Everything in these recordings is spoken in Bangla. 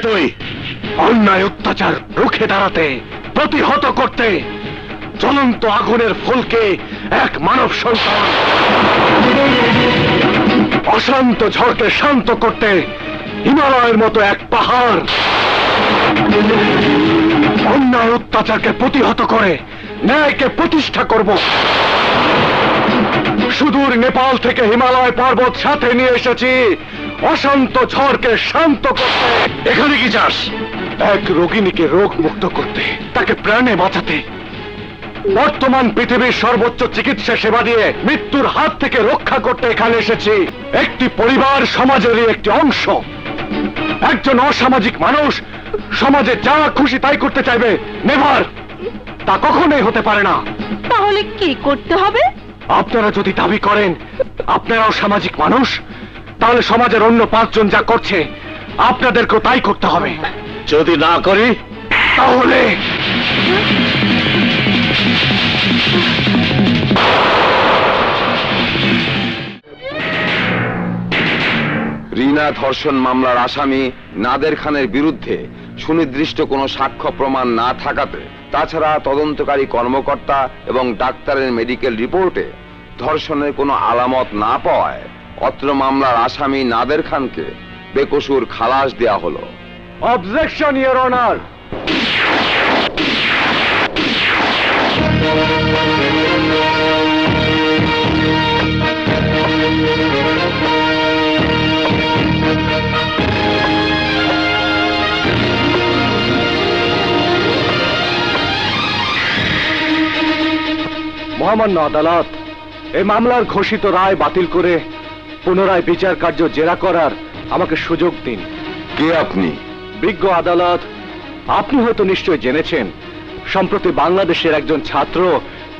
তুই অন্যায় অত্যাচার রুখে দাঁড়াতে, প্রতিহত করতে জ্বলন্ত আগুনের ফুলকে এক মানব সন্তান, অশান্ত ঝড়কে শান্ত করতে হিমালয়ের মতো এক পাহাড়, অন্যায় অত্যাচারকে প্রতিহত করে ন্যায়কে প্রতিষ্ঠা করব। সুদূর নেপাল থেকে হিমালয় পর্বত সাথে নিয়ে এসেছি অশান্ত ঝড়কে শান্ত করতে। এখানে কি চাস? এক রোগিণীকে রোগ মুক্ত করতে, তাকে প্রাণে বাঁচাতে, বর্তমান পৃথিবীর সর্বোচ্চ চিকিৎসা সেবা দিয়ে মৃত্যুর হাত থেকে রক্ষা করতে এখানে এসেছি। একটি পরিবার সমাজেরই একটি অংশ। একজন অসামাজিক মানুষ সমাজে যা খুশি তাই করতে চাইবে, নেভার, তা কখনোই হতে পারে না। তাহলে কি করতে হবে? আপনারা যদি দাবি করেন আপনারাও সামাজিক মানুষ, তাহলে সমাজের অন্য 5 জন যা করছে আপনাদেরকেও তাই করতে হবে। যদি না করি তাহলে রিনা ধর্ষণ মামলার আসামি নাদের খানের বিরুদ্ধে সুনির্দিষ্ট কোনো সাক্ষ্য প্রমাণ না থাকাতে, তাছাড়া তদন্তকারী কর্মকর্তা এবং ডাক্তারের মেডিকেল রিপোর্টে ধর্ষণের কোনো আলামত না পাওয়ায় অত্র মামলার আসামি নাদের খানকে বেকসুর খালাস দেয়া হলো। Objection your honour. মহামান্য আদালত, এই মামলার ঘোষিত রায় বাতিল করে পুনরায় বিচার কার্য জেরা করার আমাকে সুযোগ দিন। কে আপনি? বিজ্ঞ আদালত, আপনি হয়তো নিশ্চয় জেনেছেন সম্প্রতি বাংলাদেশের একজন ছাত্র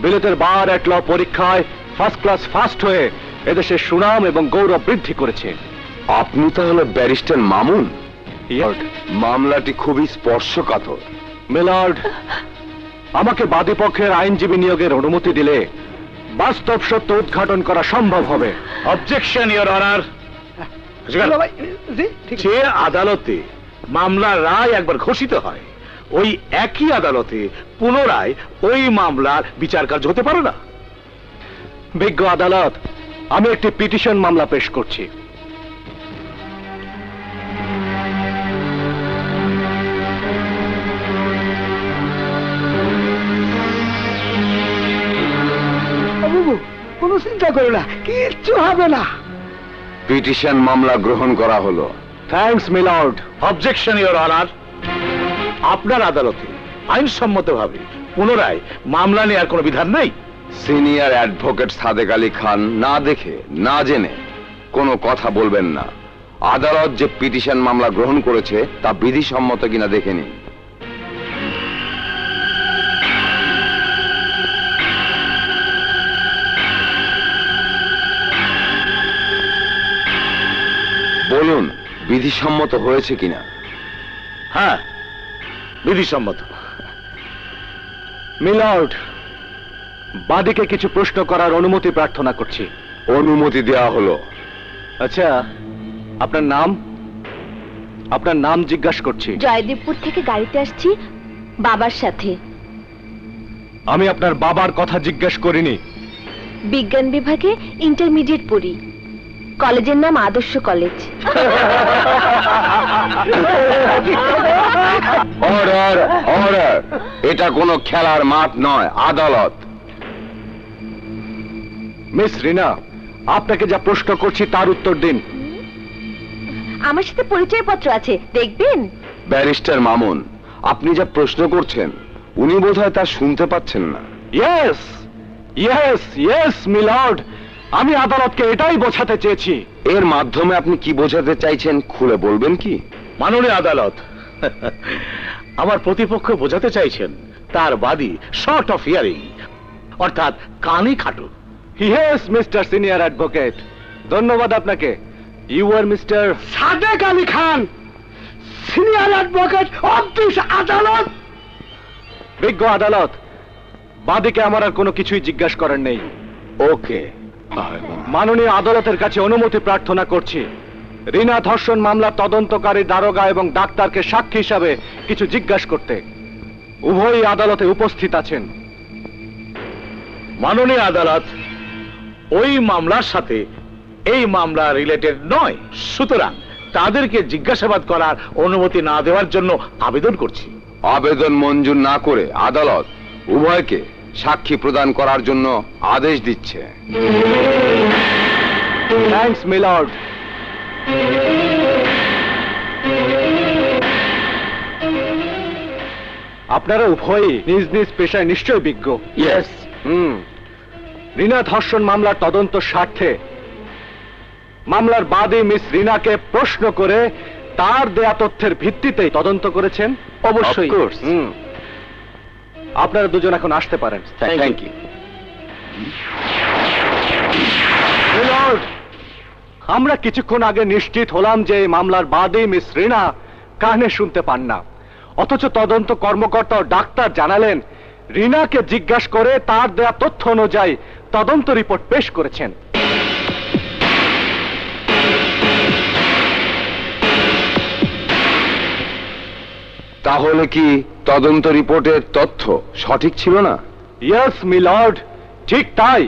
বিলেতের বার অ্যাট ল পরীক্ষায় ফার্স্ট ক্লাস ফার্স্ট হয়ে এদেশের সুনাম এবং গৌরব বৃদ্ধি করেছে। আপনি তাহলে ব্যারিস্টার মামুন? মামলাটি খুবই স্পর্শকাতর। মিলার্ড, আমাকে বাদীপক্ষের আইনজীবী নিয়োগের অনুমতি দিলে বাস্তব সত্য উদ্ঘাটন করা সম্ভব হবে। Objection your honour. যে আদালতে মামলার রায় একবার ঘোষিত হয়, ওই একই আদালতে পুনরায় ওই মামলার বিচার কার্য হতে পারে না। বিজ্ঞ আদালত, আমি একটি পিটিশন মামলা পেশ করছি। কোনো চিন্তা করো না, কিচ্ছু হবে না। পিটিশন মামলা গ্রহণ করা হলো। Thanks milord. Objection your honour. আপনার আদালতে আইনসম্মতভাবে পুনরায় মামলা নেওয়ার কোনো বিধান নাই। সিনিয়র অ্যাডভোকেট সাদেক আলী খান না দেখে না জেনে কোনো কথা বলবেন না। আদালত যে পিটিশন মামলা গ্রহণ করেছে তা বিধিসম্মত কিনা দেখে নিন। বলুন, বিধিসম্মত হয়েছে কিনা? হ্যাঁ, বিধিসম্মত। মিলর্ড, বাদীকে কিছু প্রশ্ন করার অনুমতি প্রার্থনা করছি। অনুমতি দেওয়া হলো। আচ্ছা, আপনার নাম? আপনার নাম জিজ্ঞাসা করছি। জয়দেবপুর থেকে গাড়িতে আসছি বাবার সাথে। আমি আপনার বাবার কথা জিজ্ঞাসা করিনি। বিজ্ঞান বিভাগে ইন্টারমিডিয়েট পড়ি। কলেজের নাম আদর্শ কলেজ। Order, order. এটা কোনো খেলার মাঠ নয়, আদালত। মিস রিনা, আপনাকে যা প্রশ্ন করছি তার উত্তর দিন। আমার সাথে পরিচয়পত্র আছে, দেখবেন। ব্যারিস্টার মামুন, আপনি যা প্রশ্ন করছেন উনি বোধহয় তা শুনতে পাচ্ছেন না। ইয়েস, ইয়েস, ইয়েস মিলর্ড, আমি আদালতকে এটাই বোঝাতে চেয়েছি। এর মাধ্যমে আপনি কি বোঝাতে চাইছেন খুলে বলবেন কি? মাননীয় আদালত, আমার প্রতিপক্ষ বোঝাতে চাইছেন তার বাদী শর্ট অফ হিয়ারিং, অর্থাৎ কানে খাটো। ইয়েস মিস্টার সিনিয়র অ্যাডভোকেট, ধন্যবাদ আপনাকে। You are mister Sadek Ali Khan, senior advocate of this আদালত। বিজ্ঞ আদালত, বাদীকে আমার আর কোনো কিছুই জিজ্ঞাসা করার নেই। ওকে। মাননীয় আদালতের কাছে অনুমতি প্রার্থনা করছি রিনা ধর্ষণ মামলার তদন্তকারী দারোগা এবং ডাক্তারকে সাক্ষী হিসাবে কিছু জিজ্ঞাসা করতে। উভয়ই আদালতে উপস্থিত আছেন। মাননীয় আদালত, ওই মামলার সাথে এই মামলা রিলেটেড নয়, সুতরাং তাদেরকে জিজ্ঞাসাবাদ করার অনুমতি না দেওয়ার জন্য আবেদন করছি। আবেদন মঞ্জুর না করে আদালত উভয়কে সাক্ষী প্রদান করার জন্য আদেশ দিচ্ছে। Thanks milord. আপনারা উভয়ই নিজ নিজ পেশায় নিশ্চয় বিজ্ঞ। ইয়েস। রিনা ধর্ষণ মামলার তদন্ত স্বার্থে মামলার বাদী মিস রিনাকে প্রশ্ন করে তার দেয়া তথ্যের ভিত্তিতে তদন্ত করেছেন। অবশ্যই। Of course. আপনারা দুজন এখন আসতে পারেন। Thank you. মিলর্ড, আমরা কিছুক্ষণ আগে নিশ্চিত হলাম যে এই মামলার বাদী মিস রিনা কানে শুনতে পান না, অথচ তদন্ত কর্মকর্তা ও ডাক্তার জানালেন রিনাকে জিজ্ঞাসা করে তার দেয়া তথ্য অনুযায়ী তদন্ত রিপোর্ট পেশ করেছেন। তাহলে কি তদন্ত রিপোর্টের তথ্য সঠিক ছিল না? ইয়েস মিলর্ড, ঠিক তাই।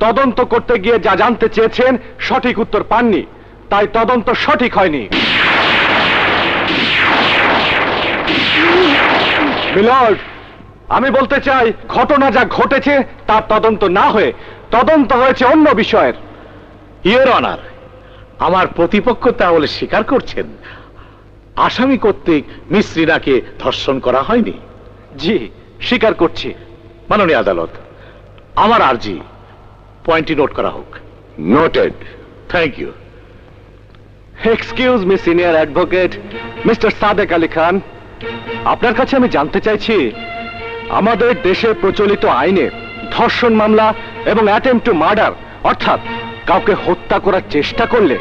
তদন্ত করতে গিয়ে যা জানতে চেয়েছেন সঠিক উত্তর পাননি, তাই তদন্ত সঠিক হয়নি। মিলর্ড, আমি বলতে চাই ঘটনা যা ঘটেছে তার তদন্ত না হয়ে তদন্ত হয়েছে অন্য বিষয়ের। ইয়োর অনার, আমার প্রতিপক্ষ তাহলে স্বীকার করছেন আসামি কর্তৃক মিস রিনাকে ধর্ষণ করা হয়নি? জি, স্বীকার করছি। মাননীয় আদালত, আমার আর্জি পয়েন্টটি নোট করা হোক। Noted. Thank you. Excuse me senior advocate mister Sadek Ali Khan, আপনার কাছে আমি জানতে চাইছি আমাদের দেশে প্রচলিত আইনে ধর্ষণ মামলা এবং অ্যাটেম্পট টু মার্ডার অর্থাৎ কাউকে হত্যা করার চেষ্টা করলে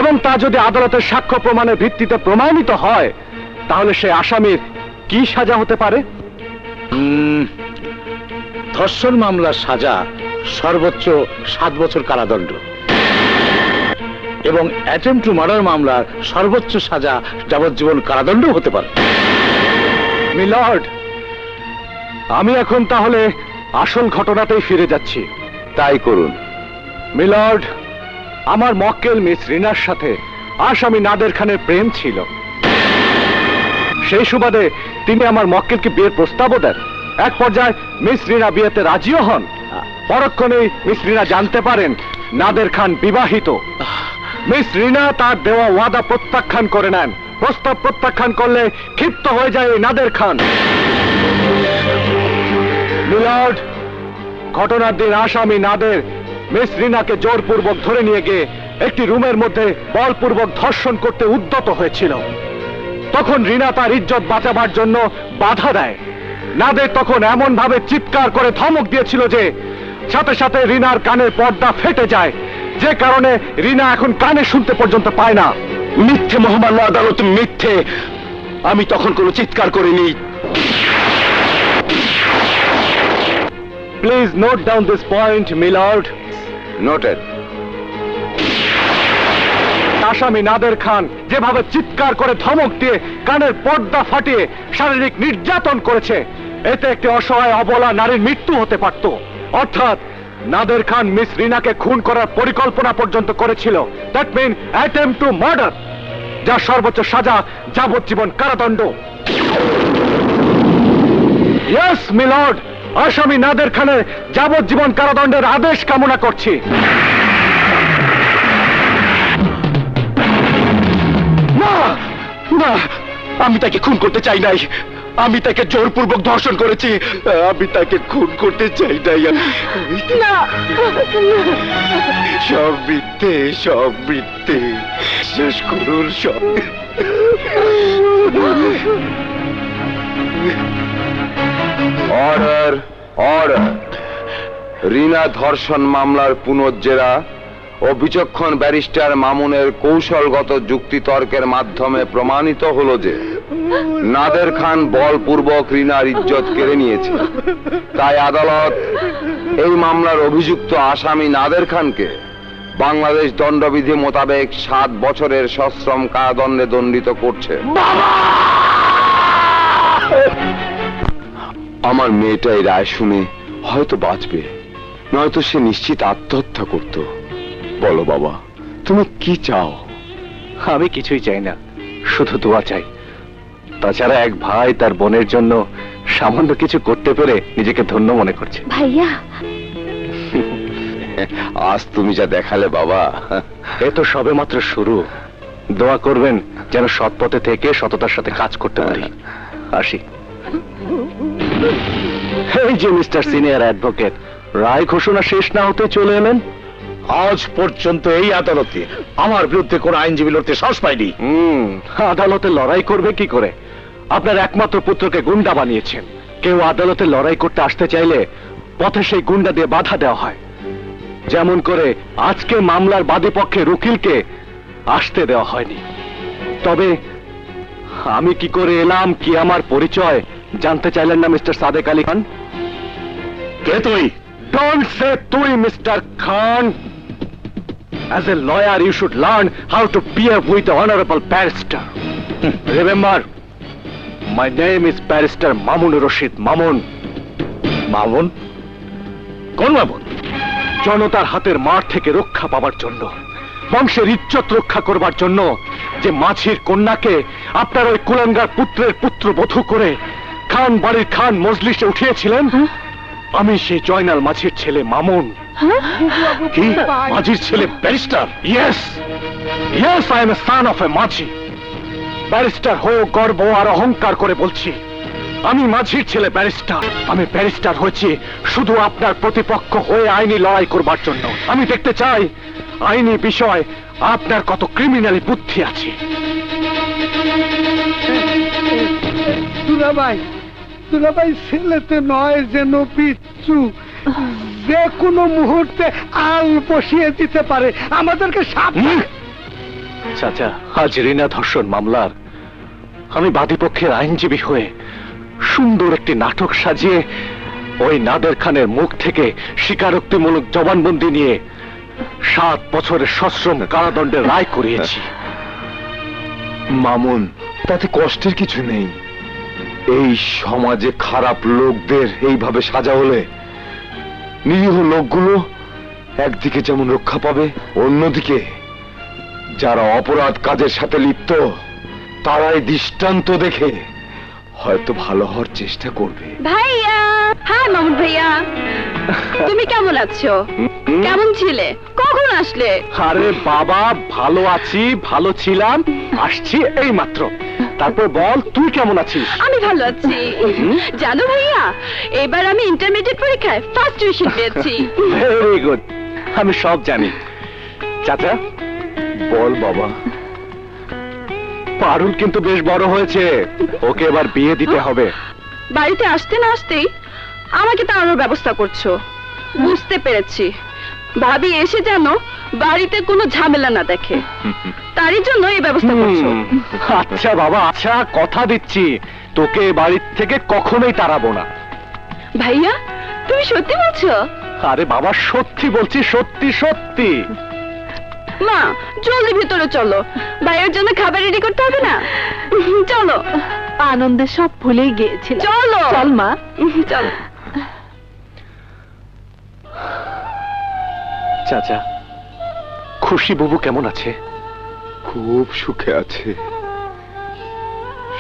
এবং তা যদি আদালতের সাক্ষ্য প্রমাণের ভিত্তিতে প্রমাণিত হয় তাহলে সে আসামির কি সাজা হতে পারে? ধর্ষণ মামলার সাজা সর্বোচ্চ 7 বছর কারাদণ্ড এবং অ্যাটেম্পট টু মার্ডার মামলার সর্বোচ্চ সাজা যাবজ্জীবন কারাদণ্ড হতে পারে। মিলর্ড, আমি এখন তাহলে আসল ঘটনাতেই ফিরে যাচ্ছি। তাই করুন। মিলর্ড, আমার মক্কেল মিস রিনার সাথে আসামি নাদের খানের প্রেম ছিল। সেই সুবাদে তিনি আমার মক্কেলকে বিয়ের প্রস্তাবও দেন। এক পর্যায়ে মিস রিনা বিয়েতে রাজিও হন। পরক্ষণেই মিস রিনা জানতে পারেন নাদের খান বিবাহিত। মিস রিনা তার দেওয়া ওয়াদা প্রত্যাখ্যান করে নেন। প্রস্তাব প্রত্যাখ্যান করলে ক্ষিপ্ত হয়ে যায় এই নাদের খান। মিলর্ড, ঘটনার দিন আসামি নাদের মিস রিনাকে জোরপূর্বক ধরে নিয়ে গিয়ে একটি রুমের মধ্যে বলপূর্বক ধর্ষণ করতে উদ্যত হয়েছিল। তখন রিনা তার ইজ্জত বাঁচাবার জন্য বাধা দেয়। নাদের তখন এমন ভাবে চিৎকার করে ধমক দিয়েছিল যে সাথে সাথে রিনার কানের পর্দা ফেটে যায়, যে কারণে রিনা এখন কানে শুনতে পর্যন্ত পায় না। মিথ্যে মহামান্য আদালত, মিথ্যে। আমি তখন কোনো চিৎকার করিনি। Please note down this point milord. Noted. আসামি নাদের খান যেভাবে চিৎকার করে ধমক দিয়ে কানের পর্দা ফাটিয়ে শারীরিক নির্যাতন করেছে, এতে একটি অসহায় অবলা নারীর মৃত্যু হতে পারত। অর্থাৎ নাদের খান মিস রিনাকে খুন করার পরিকল্পনা পর্যন্ত করেছিল। That mean attempt to murder, যার সর্বোচ্চ সাজা যাবজ্জীবন কারাদণ্ড। ইয়েস মিলর্ড, আসামি নাদের খানের যাবজ্জীবন কারাদণ্ডের আদেশ কামনা করছি। না না, আমি তাকে খুন করতে চাই নাই। আমি তাকে জোরপূর্বক ধর্ষণ করেছি। আমি তাকে খুন করতে চাই নাই। সব মিথ্যে, সব মিথ্যে। শেষ করুন সব। Order, order. রিনা ধর্ষণ মামলার পুনর্জেরা ও বিচক্ষণ ব্যারিস্টার মামুনের কৌশলগত যুক্তিতর্কের মাধ্যমে প্রমাণিত হলো যে নাদের খান বলপূর্বক রিনার ইজ্জত কেড়ে নিয়েছে। তাই আদালত এই মামলার অভিযুক্ত আসামি নাদের খানকে বাংলাদেশ দণ্ডবিধি মোতাবেক 7 বছরের সশ্রম কারাদণ্ডে দণ্ডিত করছে। আমার মেয়েটা এই রায় শুনে হয়তো বাঁচবে, নয়তো সে নিশ্চিত আত্মহত্যা করত। বলো বাবা, তুমি কি চাও? আমি কিছুই চাই না, শুধু দোয়া চাই। তাছাড়া এক ভাই তার বোনের জন্য সামান্য কিছু করতে পেরে নিজেকে ধন্য মনে করছে। ভাইয়া, আজ তুমি যা দেখালে বাবা, এ তো সবে মাত্র শুরু। দোয়া করবেন যেন সৎ পথে থেকে সততার সাথে কাজ করতে পারি। আসি। এই যে মিস্টার সিনিয়র অ্যাডভোকেট, রায় ঘোষণা শেষ না হতে চলে এলেন। আজ পর্যন্ত এই আদালতে আমার বিরুদ্ধে কোন আইনজীবী লড়তে সাহস পাইনি। আদালতে লড়াই করবে কি করে? আপনার একমাত্র পুত্রকে গুন্ডা বানিয়েছেন। কেউ আদালতে লড়াই করতে আসতে চাইলে পথে সেই গুন্ডা দিয়ে বাধা দেওয়া হয়। যেমন করে আজকে মামলার বাদী পক্ষে উকিলকে আসতে দেওয়া হয়নি। তবে আমি কি করে এলাম, কি আমার পরিচয় জানতে চাইলেন না মিস্টার সাদেক আলী খান? কে তুই? Don't say তুই, Mr. Khan. As a lawyer, you should learn how to behave with the honorable barrister. Remember, my name is Barrister Mamun Rashid Mamun. Mamun? কোন মামুন? জনতার হাতের মার থেকে রক্ষা পাবার জন্য, বংশের ইজ্জত রক্ষা করবার জন্য যে মাঝির কন্যাকে আপনার ওই কুলাঙ্গার পুত্রের পুত্রবধূ করে খান বাড়ির খান মজলিসে উঠিয়েছিলেন, আমি সেই জয়নাল মাঝির ছেলে মামুন। কি? মাঝির ছেলে barrister? Yes, yes, I am a son of a Majhi. Barrister হয়ে গর্ব আর অহংকার করে বলছি, আমি মাঝির ছেলে ব্যারিস্টার। আমি ব্যারিস্টার হয়েছি শুধু আপনার প্রতিপক্ষ হয়ে আইনি লড়াই করবার জন্য। আমি দেখতে চাই আইনি বিষয় আপনার কত ক্রিমিনালি বুদ্ধি আছে। দুলাভাই ছেলেতে নয় যেন বিচ্ছু, যে কোনো মুহূর্তে আল বসিয়ে দিতে পারে। আমাদেরকে সাবধান। চাচা, আজ রিনা ধর্ষণ মামলার আমি বাদীপক্ষের আইনজীবী হয়ে সুন্দর একটি নাটক সাজিয়ে ওই নাদের খানের মুখ থেকে স্বীকারোক্তিমূলক জবানবন্দি নিয়ে 7 বছরের সশ্রম কারাদণ্ডের রায় করিয়েছি। মামুন, তাতে কষ্টের কিছু নেই। এই সমাজে খারাপ লোকদের এইভাবে সাজা হলে নিরীহ লোকগুলো একদিকে যেমন রক্ষা পাবে, অন্যদিকে যারা অপরাধ কাজের সাথে লিপ্ত তারাই দৃষ্টান্ত দেখে হয়তো ভালো হওয়ার চেষ্টা করবে। ভাইয়া, হ্যাঁ মামুন ভাইয়া, তুমি কেমন আছো? কেমন ছিলে? কখন আসলে? আরে বাবা, ভালো আছি, ভালো ছিলাম, আসছি এই মাত্র। তারপর বল, তুই কেমন আছিস? আমি ভালো আছি। জানো ভাইয়া, এবার আমি ইন্টারমিডিয়েট পরীক্ষায় ফার্স্ট ডিভিশন পেয়েছি। ভেরি গুড, আমি সব জানি। চাচা বল বাবা, পারুল কিন্তু বেশ বড় হয়েছে, ওকে এবার বিয়ে দিতে হবে। বাড়িতে আসতে না আসতেই আমাকে তাড়ানোর ব্যবস্থা করছো, বুঝতে পেরেছি। ভাবি এসে যেন বাড়িতে কোনো ঝামেলা না দেখে, তারই জন্য এই ব্যবস্থা করছো। আচ্ছা বাবা, আচ্ছা, কথা দিচ্ছি তোকে বাড়ির থেকে কখনোই তাড়াবো না। ভাইয়া, তুমি সত্যি বলছো? আরে বাবা, সত্যি বলছি, সত্যি সত্যি। মা, জলদি ভিতরে চলো, ভাইয়ের জন্য খাবার রেডি করতে হবে না? চলো। আনন্দে সব ভুলেই গিয়েছিল। চলো চল মা, চলো। চাচা, খুশি বুবু কেমন আছে? খুব সুখে আছে।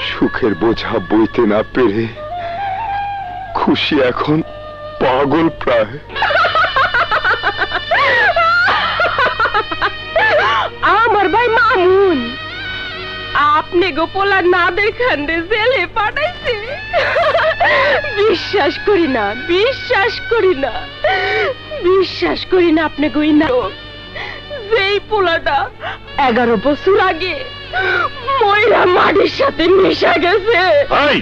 সুখের বোঝা বইতে না পেরে খুশি এখন পাগল প্রায়। আমার ভাই মামুন আপনি গোপলা না দেখান জেলে পাঠাইছে। বিশ্বাস করি না, বিশ্বাস করি না, বিশ্বাস করি না আপনি কই না। যেই পোলাটা 11 বছর আগে ময়রা মাটির সাথে মিশা গেছে। এই,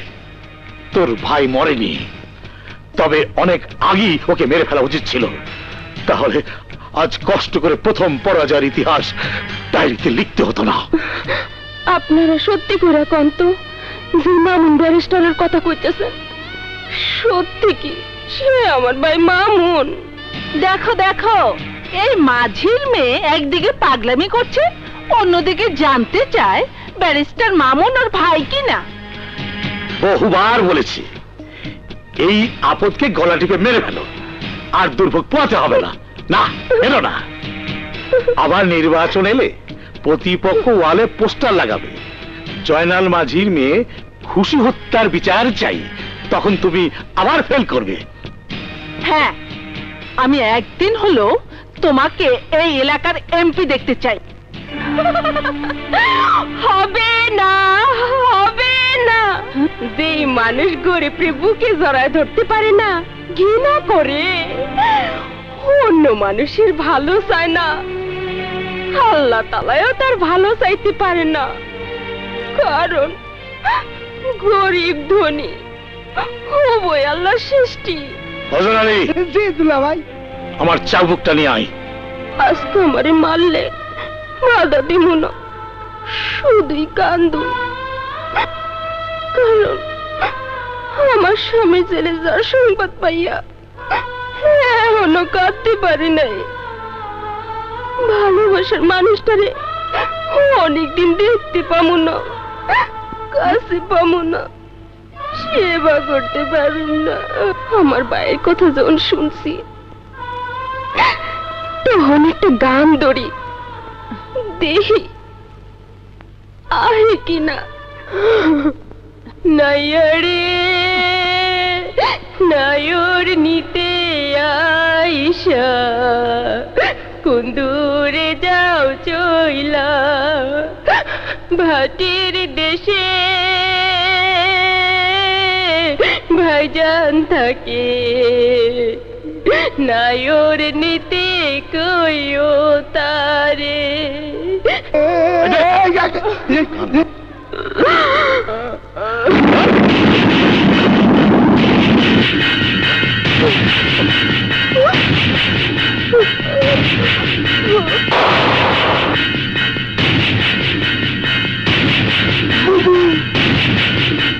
তোর ভাই মরেনি, তবে অনেক আগেই ওকে মেরে ফেলা উচিত ছিল। তাহলে আজ কষ্ট করে প্রথম পরাজয়ের ইতিহাস ডায়েরিতে লিখতে হতো না। আপনারা সত্যি করে কোন তো মামুন ব্যারিস্টারের কথা কইতেছেন? সত্যি কি সে আমার ভাই মামুন? দেখো দেখো, এই মাঝির মেয়ে একদিকে পাগলামি করছে, অন্যদিকে জানতে চায় ব্যারিস্টার মামুন ওর ভাই কিনা। বহুবার বলেছি এই আপদকে গলা টিপে মেরে ফেলো, আর দুর্ভোগ পোয়াতে হবে না। না এলো না, আবার নির্বাচন এলে প্রতিপক্ষ ওয়ালে পোস্টার লাগাবে, জয়নাল মাঝির মেয়ে খুশি হত্যার বিচার চাই, তখন তুমি আবার ফেল করবে। হ্যাঁ, আমি একদিন হলো তোমাকে এই এলাকার এমপি দেখতে চাই। হবে না, হবে না। যেই মানুষ গরিবের বুকে জড়ায় ধরতে পারে না, ঘৃণা করে, অন্য মানুষের ভালো চায় না, আল্লাহ তাআলাও তার ভালো চাইতে পারে না। কারণ গরিব ধনী উভয় আল্লাহর সৃষ্টি। হযরত আলী, জি দুলা ভাই। আমার চাবুকটা নিয়ে আয়। আজকে আমারে মারলে বাধা দিব না, শুধুই কান্দু। কারণ আমার স্বামী জেলে যাওয়ার সংবাদ পাইয়া এখনো কাঁদতে পারি নাই। ভালোবাসার মানুষটারে অনেকদিন দেখতে পাবো না, কাছে পাবো না, সেবা করতে পারুম না। আমার ভাইয়ের কথা যখন শুনছি তখন একটা গান ধরি, দেখি আহে কিনা। নাইয়ারে নায়র নিতে আইসা কোন দূরে যাও চইলা, ভাটির দেশে ভাইজান থাকে, নায়র নিতে কইও তারে।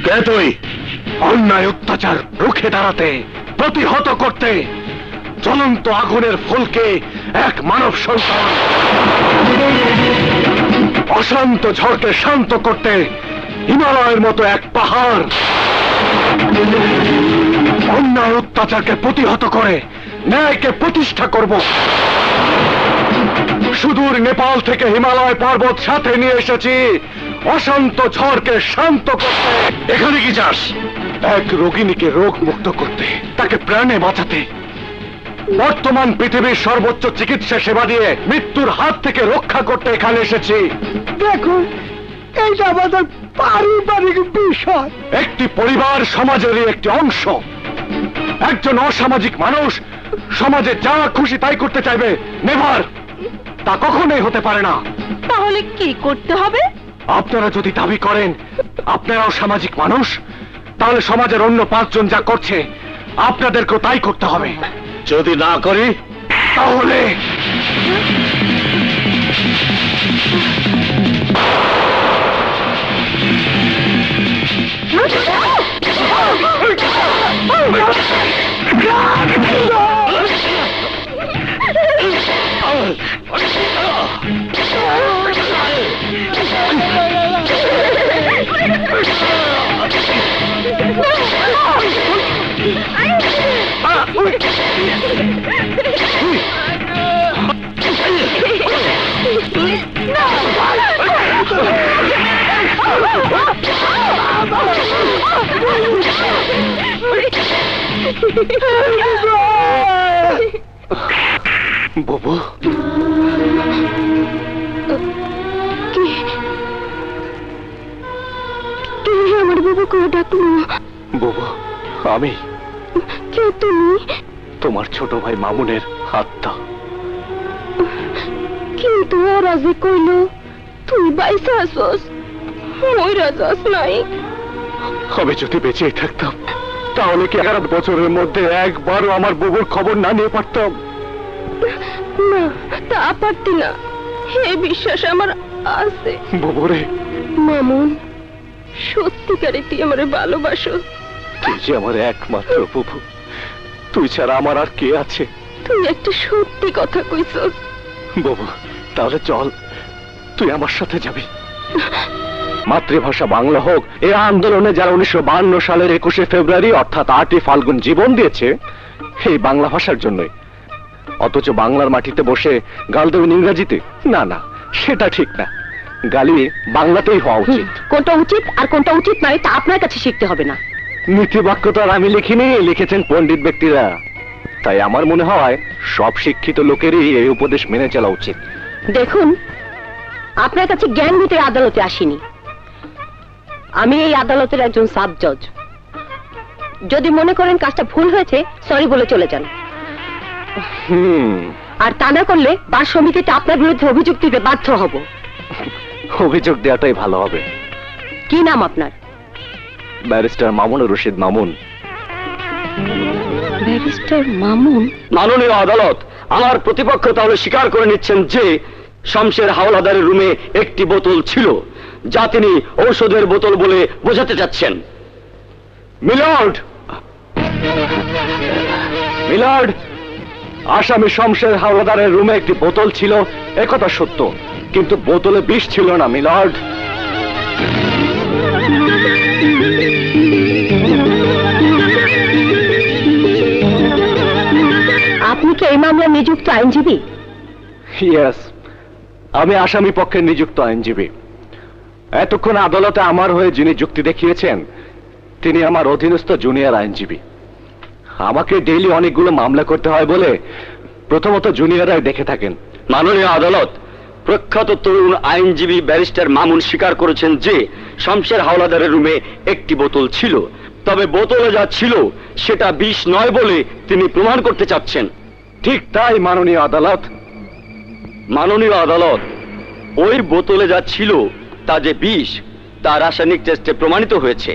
কে তুই? অন্যায় অত্যাচার রুখে দাঁড়াতে, প্রতিহত করতে, জ্বলন্ত আগুনের ফুলকে এক মানব সন্তান, অশান্ত ঝড়কে শান্ত করতে হিমালয়ের মতো এক পাহাড়, অন্যায় অত্যাচারকে প্রতিহত করে ন্যায়কে প্রতিষ্ঠা করব। সুদূর নেপাল থেকে হিমালয় পর্বত সাথে নিয়ে এসেছি অশান্ত ঝড়কে শান্ত করতে। এখানে কি চাস? এক রোগিণীকে রোগ মুক্ত করতে, তাকে প্রাণে বাঁচাতে, বর্তমান পৃথিবীর সর্বোচ্চ চিকিৎসা সেবা দিয়ে মৃত্যুর হাত থেকে রক্ষা করতে এখানে এসেছি। দেখুন, এইটা আমাদের পারিবারিক বিষয়। একটি পরিবার সমাজেরই একটি অংশ। একজন অসামাজিক মানুষ সমাজে যা খুশি তাই করতে চাইবে, নেভার, তা কখনোই হতে পারে না। তাহলে কি করতে হবে? আপনারা যদি দাবি করেন আপনারাও সামাজিক মানুষ, তাহলে সমাজের অন্য 5 জন যা করছে আপনাদেরকেও তাই করতে হবে। যদি না করি তাহলে বুবু, আমার বাবুকে ডাকলো। বুবু, আমি। কে তুমি? তোমার ছোট ভাই মামুনের আত্মা। কিন্তু ওরা যে কইল তুই বাইসা আসস, মইরা যাস নাই। আমি যদি বেঁচে থাকতাম তাহলে কি 11 বছরের মধ্যে একবারও আমার বুবুর খবর না নিয়ে পারতাম? না, তা পারতি না, হে বিশ্বাস আমার আছে। বুবুরে, মামুন, সত্যিকারে তুই আমারে ভালোবাসো। তুই যে আমার একমাত্র বুবু, তুই ছাড়া আমার আর কে আছে? তুই একটা সত্যি কথা কইছস। বাবু তাহলে চল, তুই আমার সাথে যাবি। মাতৃভাষা বাংলা হোক, এই আন্দোলনে যারা 1952 সালের 21শে ফেব্রুয়ারি অর্থাৎ 8ই ফাল্গুন জীবন দিয়েছে এই বাংলা ভাষার জন্যই, অথচ বাংলার মাটিতে বসে গাল দেবেন ইংরেজিতে? না না, সেটা ঠিক না। গালি বাংলাতেই হওয়া উচিত। কোনটা উচিত আর কোনটা উচিত নয় তা আপনার কাছে শিখতে হবে না। নীতি বাক্য তো আর আমি লিখিনি, লিখেছেন পণ্ডিত ব্যক্তিরা। তাই আমার মনে হয় সব শিক্ষিত লোকেরই এই উপদেশ মেনে চলা উচিত। দেখুন, আপনার কাছে জ্ঞান দিতে আদালতে আসিনি। আমি এই আদালতের একজন সাব জজ। যদি মনে করেন কাজটা ভুল হয়েছে, সরি বলে চলে যান। আর তা না করলে বার সমিতিতে আপনার বিরুদ্ধে অভিযোগ দিতে বাধ্য হব। অভিযোগ দেওয়াটাই ভালো হবে। কি নাম আপনার? ব্যারিস্টার মামুনুর রশিদ মামুন। ব্যারিস্টার মামুন? মাননীয় আদালত, আমার প্রতিপক্ষ তাহলে স্বীকার করে নিচ্ছেন যে শমশের হাওলাদারের রুমে একটি বোতল ছিল, যা তিনি ঔষধের বোতল বলে বোঝাতে চাচ্ছেন। মিলর্ড, মিলর্ড, আসামি শমশের হাওলাদারের রুমে একটি বোতল ছিল, একথা সত্য, কিন্তু বোতলে বিষ ছিল না মিলর্ড। আপনি কি এই মামলায় নিযুক্ত আইনজীবী? ইয়েস, আমি আসামি পক্ষে নিযুক্ত আইনজীবী। এতক্ষণ আদালতে আমার হয়ে যিনি যুক্তি দেখিয়েছেন তিনি আমার অধীনস্থ জুনিয়র আইনজীবী। আমাকে ডেইলি অনেকগুলো মামলা করতে হয় বলে প্রথমত জুনিয়ররাই দেখে থাকেন। মাননীয় আদালত, প্রখ্যাত তরুণ আইনজীবী ব্যারিস্টার মামুন স্বীকার করেছেন যে শমশের হাওলাদারের রুমে একটি বোতল ছিল, তবে বোতলে যা ছিল সেটা বিষ নয় বলে তিনি প্রমাণ করতে চাচ্ছেন। ঠিক তাই মাননীয় আদালত। মাননীয় আদালত, ওই বোতলে যা ছিল তা যে বিষ তা রাসায়নিক টেস্টে প্রমাণিত হয়েছে।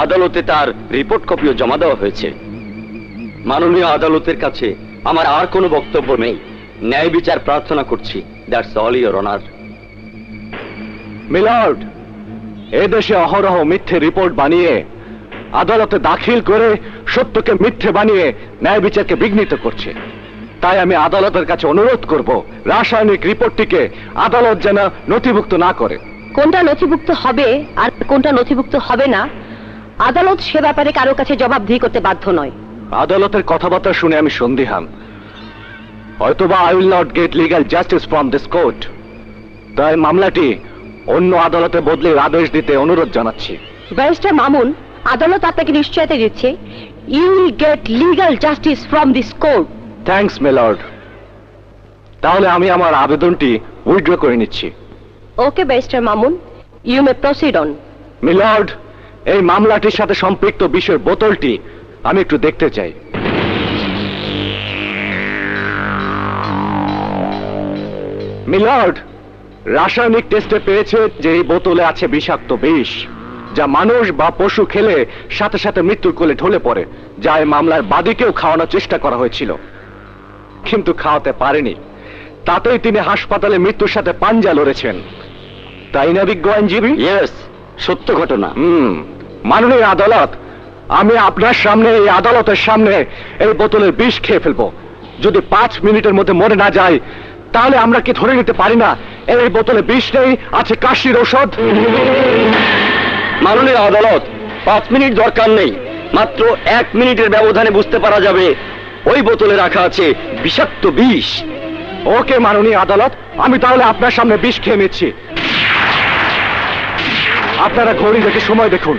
আদালতে তার রিপোর্ট কপিও জমা দেওয়া হয়েছে। মাননীয় আদালতের কাছে আমার আর কোনো বক্তব্য নেই। ন্যায় বিচার প্রার্থনা করছি। That's all your honour. Milord, এদেশে অহরহ মিথ্যে রিপোর্ট বানিয়ে আদালতে দাখিল করে সত্যকে মিথ্যে বানিয়ে ন্যায় বিচারকে বিঘ্নিত করছে। তাই আমি আদালতের কাছে অনুরোধ করব রাসায়নিক রিপোর্টটিকে আদালত যেন নথিভুক্ত না করে। কোনটা নথিভুক্ত হবে আর কোনটা নথিভুক্ত হবে না, আদালত সে ব্যাপারে কারো কাছে জবাবদিহি করতে বাধ্য নয়। আদালতের কথাবার্তা শুনে আমি সন্দিহান। হয়তোবা I will not get legal justice from this court. তাই মামলাটি অন্য আদালতে বদলির আদেশ দিতে অনুরোধ জানাচ্ছি। ব্যারিস্টার মামুন, আদালত আপনাকে নিশ্চয়তা দিচ্ছে you will get legal justice from this court. Thanks milord. তাহলে আমি আমার আবেদনটি উইথড্র করে নিচ্ছি। Okay barrister Mamun, you may proceed on. Milord, এই মামলাটির সাথে সম্পৃক্ত বিষয়ের বোতলটি আমি একটু দেখতে চাই। মিলর্ড, রাসায়নিক টেস্টে পেয়েছে যে এই বোতলে আছে বিষাক্ত বিষ, যা মানুষ বা পশু খেলে সাথে সাথে মৃত্যুর কোলে ঢলে পড়ে, যা এই মামলার বাদীকেও খাওয়ানোর চেষ্টা করা হয়েছিল, কিন্তু খাওয়াতে পারেনি। তাতেই তিনি হাসপাতালে মৃত্যুর সাথে পাঞ্জা লড়েছেন। তাই না বিজ্ঞ আইনজীবী? ইয়েস, সত্য ঘটনা। মাননীয় আদালত, আমি আপনার সামনে, এই আদালতের সামনে এই বোতলের বিষ খেয়ে ফেলবো। যদি 5 মিনিটের মধ্যে মরে না যায় তাহলে আমরা কি ধরে নিতে পারি না এই বোতলে বিষ নেই, আছে কাশির ঔষধ? মাননীয় আদালত, 5 মিনিট দরকার নেই। মাত্র 1 মিনিটের ব্যবধানে বুঝতে পারা যাবে ওই বোতলে রাখা আছে বিষাক্ত বিষ। ওকে মাননীয় আদালত, আমি তাহলে আপনার সামনে বিষ খেয়ে নিচ্ছি। আপনারা ঘড়ি দেখে সময় দেখুন।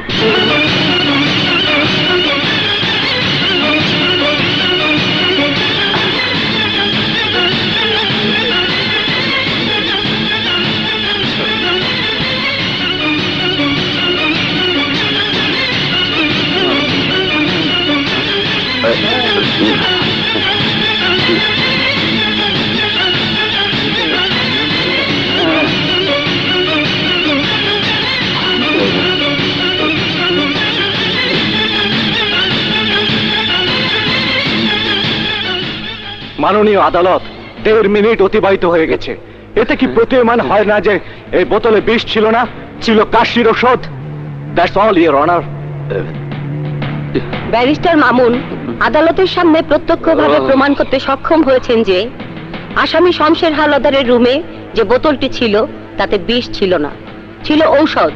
মাননীয় আদালত, 1.5 মিনিট অতিবাহিত হয়ে গেছে। এতে কি প্রতীয়মান হয় না যে এই বোতলে বিষ ছিল না, ছিল কাশির ঔষধ? That's all your honour. Barrister Mamun আদালতের সামনে প্রত্যক্ষভাবে প্রমাণ করতে সক্ষম হয়েছেন যে আসামি শমশের হাওলাদারের রুমে যে বোতলটি ছিল তাতে বিষ ছিল না, ছিল ঔষধ।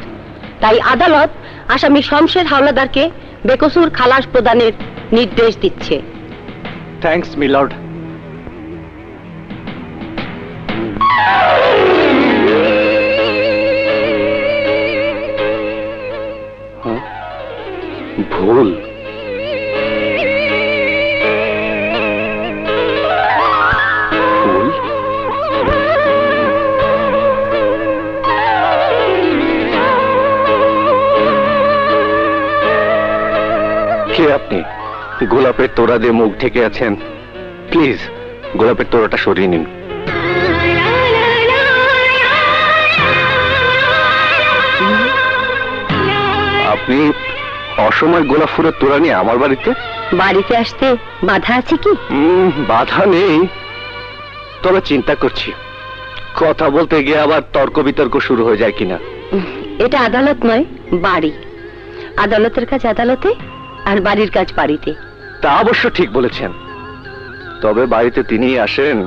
তাই আদালত আসামি শমশের হাওলাদারকে বেকসুর খালাস প্রদানের নির্দেশ দিচ্ছে। Thanks milord. ভুল। ভুল? কে আপনি? গোলাপের তোড়া দিয়ে মুখ ঢেকে আছেন, প্লিজ গোলাপের তোড়াটা সরিয়ে নিন। আপনি অসময় গোলাপ ফুলের তোড়া নিয়ে আমার বাড়িতে? বাড়িতে আসতে বাধা আছে কি? বাধা নেই, তবে চিন্তা করছি কথা বলতে গিয়ে আবার তর্ক বিতর্ক শুরু হয়ে যায় কিনা। এটা আদালত নয়, বাড়ি। আদালতের কাজ আদালতে, আর বাড়ির কাজ বাড়িতে। তা অবশ্য ঠিক বলেছেন, তবে বাড়িতে তিনিই আসেন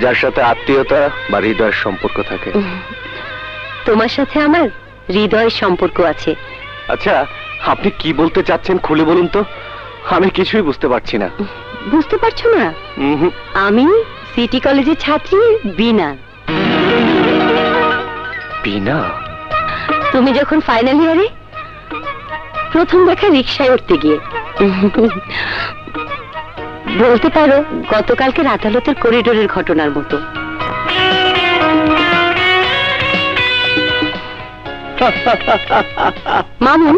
যার সাথে আত্মীয়তা বা হৃদয়ের সম্পর্ক থাকে। তোমার সাথে আমার হৃদয়ের সম্পর্ক আছে। আচ্ছা, আপনি কি বলতে চাচ্ছেন খুলে বলুন তো, আমি কিছুই বুঝতে পারছি না। বুঝতে পারছো না? উহুম। আমি সিটি কলেজের ছাত্রী বিনা। বিনা? তুমি যখন ফাইনাল ইয়ারে প্রথম দেখা রিকশায় উঠতে গিয়ে, বলতে পারো গতকালকের আদালতের করিডোরের ঘটনার মতো। মামুন,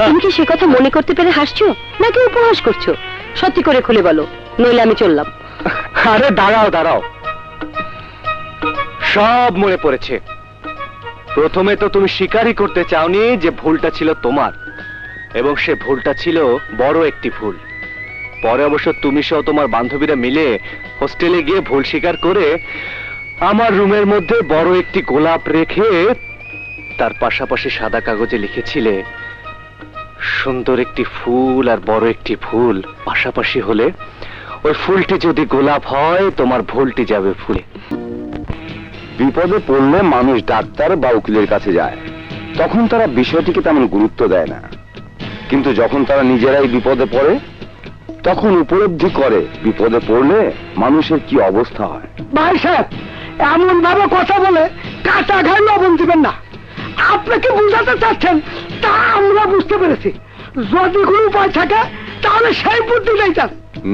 তুমি কি সে কথা মনে করতে পেরে হাসছো নাকি উপহাস করছো? সত্যি করে খুলে বলো, নইলে আমি চললাম। আরে দাঁড়াও দাঁড়াও, সব মনে পড়েছে। প্রথমে তো তুমি স্বীকারই করতে চাওনি যে ভুলটা ছিল তোমার, এবং সে ভুলটা ছিল বড় একটি ভুল। পরে অবশ্য তুমি সহ তোমার বান্ধবীরা মিলে হোস্টেলে গিয়ে ভুল স্বীকার করে আমার রুমের মধ্যে বড় একটি গোলাপ রেখে তার পাশাপাশি সাদা কাগজে লিখেছিলে, সুন্দর একটি ফুল আর বড় একটি ফুল পাশাপাশি হলে ওই ফুলটি যদি গোলাপ হয় তোমার ভুলটি যাবে ফুলে। বিপদে পড়লে মানুষ ডাক্তার বা উকিলের কাছে যায়, তখন তারা বিষয়টিকে তেমন গুরুত্ব দেয় না। কিন্তু যখন তারা নিজেরাই বিপদে পড়ে, তখন উপলব্ধি করে বিপদে পড়লে মানুষের কি অবস্থা হয়। ভাই সাহেব, এমন ভাবে কথা বলে কাটা ঘায়ে লবণ দিবেন না। আপনাকে বুঝাতে চাচ্ছেন তা আমরা বুঝতে পেরেছি। যদি কোনো উপায় থাকে তাহলে সেই বুদ্ধিটাই চান।